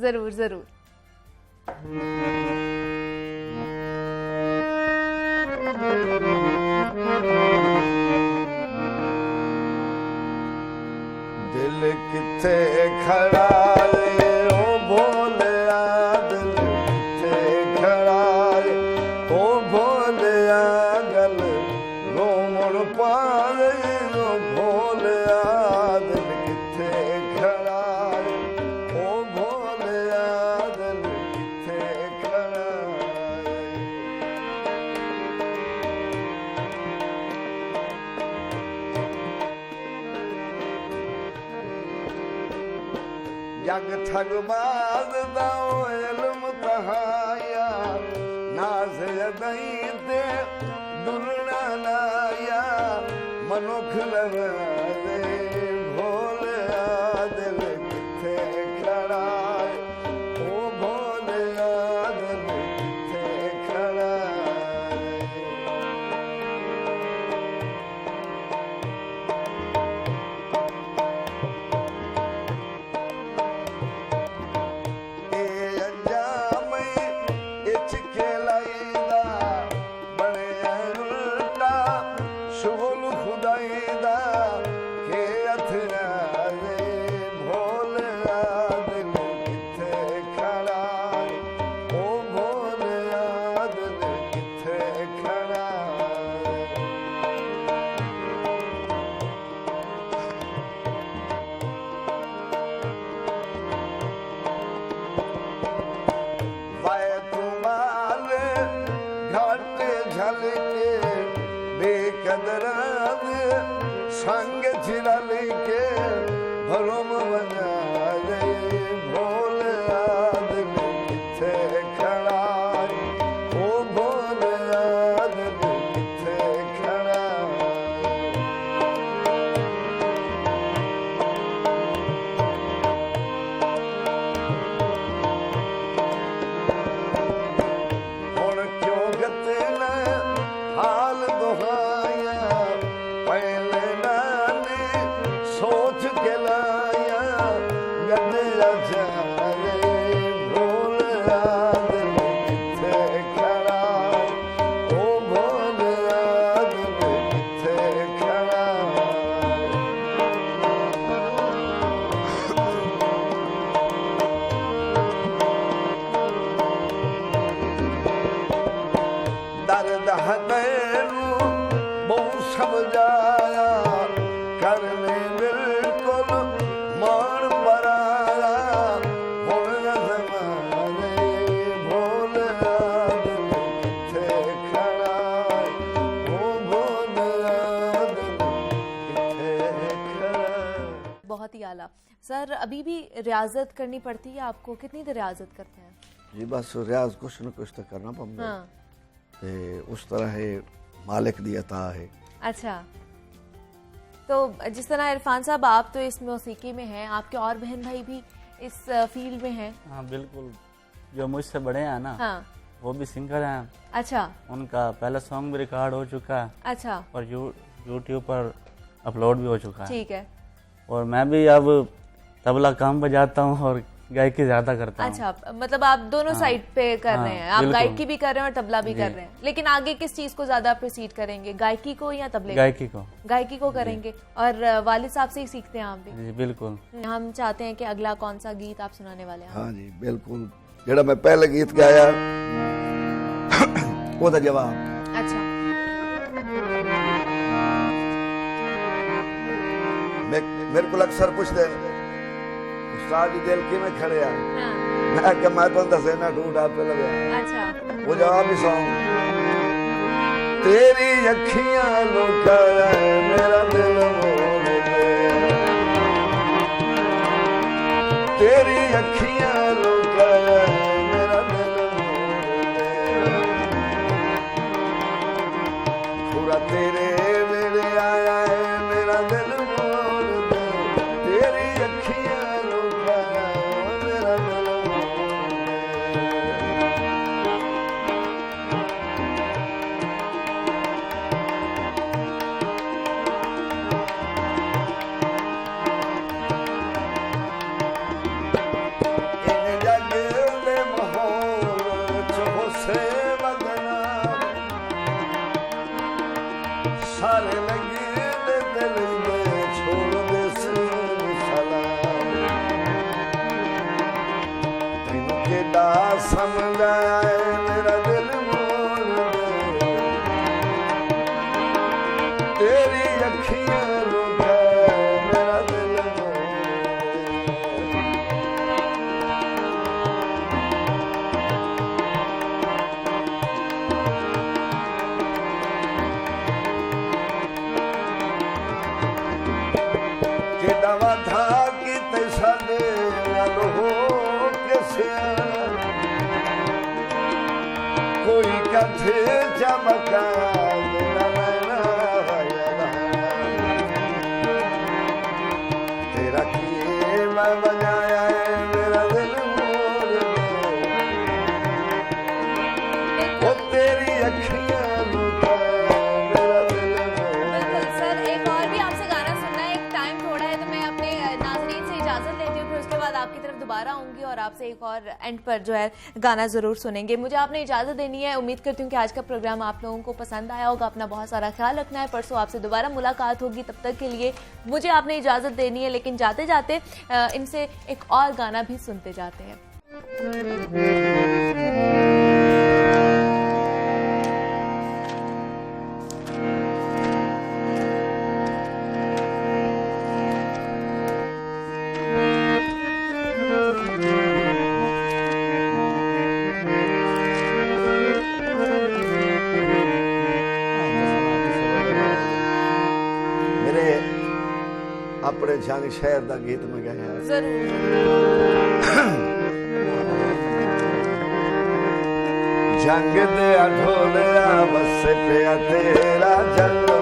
जरूर जरूर। दिल किथे खड़ा है ओ भोलिया, दिल किथे खड़ा है ओ भोलिया, गल रोमड़ पाए ओ भोलिया, दिल किथे खड़ा है ओ भोलिया, दिल किथे खड़ा है। जग ठगबाज दा इल्म तहाया, नाज यदई ते दुलना लाया, मनुख लगे भोलिया, दिल किथे खड़ा है ओ भोलिया, दिल किथे खड़ा शुगल खुदाई दा समझाया करने बिल्कुल मान पराया हुण ज़माने भोलिया दिल किथे खड़ा ओ भोलिया दिल किथे खड़ा। बहुत ही आला। सर अभी भी रियाजत करनी पड़ती है आपको, कितनी देर रियाजत करते हैं? जी बस रियाज कुछ न कुछ तो करना पड़ता है। हाँ। ते उस तरह है मालिक दी अता है। अच्छा, तो जिस तरह इरफान साहब आप तो इस मौसीकी में हैं, आपके और बहन भाई भी इस फील्ड में हैं? हाँ बिल्कुल, जो मुझसे बड़े हैं ना, हाँ। वो भी सिंगर हैं। अच्छा। उनका पहला सॉन्ग भी रिकॉर्ड हो चुका है। अच्छा। और यूट्यूब पर अपलोड भी हो चुका है। ठीक है। और मैं भी अब तबला कम बजाता हूँ और गायकी ज्यादा करता हूँ। अच्छा, मतलब आप दोनों साइड पे कर रहे हैं, आप बिल्कुल। गायकी भी कर रहे हैं और तबला भी कर रहे हैं। लेकिन आगे किस चीज को ज्यादा प्रोसीड करेंगे, गायकी को या तबले को? गायकी को। गायकी को करेंगे। और वालिद साहब से ही सीखते हैं आप भी? जी बिल्कुल। हम चाहते हैं कि अगला कौन सा गीत आप सुनाने वाले हैं? हाँ जी बिल्कुल, जेड़ा मैं पहले गीत गाया ओदा जवाब। अच्छा। मेरे को अक्सर पूछते हैं उस्ताद जी दिल की में खड़े आ। हाँ। मैं क्या मैं तो दसे ना ढूंढा पे लगा। अच्छा। वो जवाब ही सॉन्ग तेरी अखियां लुकाया मेरा दिल मोड़ दे, तेरी अखियां लुकाया मेरा दिल मोड़ दे, पूरा तेरे मेरे आया है मेरा दिल मोड़ दे, तेरी अखियां लुकाया मेरा दिल मोड़ दे। इन जग दे माहौल च होसे बदना, सारे लगे दे दिल में छोड़ दे सलाम, तेनू केड़ा समझाया है मेरा दिल मोड़ दे, तेरी अखियां लुकाया मेरा दिल मोड़ दे। केड़ा वाधा कीते साडे नाल हो के सियाणा, कोई कथे चमका मेरा नैना हया तेरा किए मैं बजाया है मेरा दिल मोड़ दे, ओ तेरी अखियां लुकाया मेरा दिल मोड़ दे। बिल्कुल सर, एक और भी आपसे गाना सुनना है। एक टाइम थोड़ा है तो मैं अपने नाज़रीन से इजाज़त लेती हूँ, फिर उसके बाद आपकी तरफ दोबारा आऊँगी और आपसे एक और एंड पर जो है गाना ज़रूर सुनेंगे। मुझे आपने इजाज़त देनी है। उम्मीद करती हूँ कि आज का प्रोग्राम आप लोगों को पसंद आया होगा। अपना बहुत सारा ख्याल रखना है। परसों आपसे दोबारा मुलाकात होगी, तब तक के लिए मुझे आपने इजाज़त देनी है। लेकिन जाते जाते इनसे एक और गाना भी सुनते जाते हैं। मेरे अपने जंग शहर का गीत में गाया जरूर। जंग दे ढोलिया बस पे तेरा जंग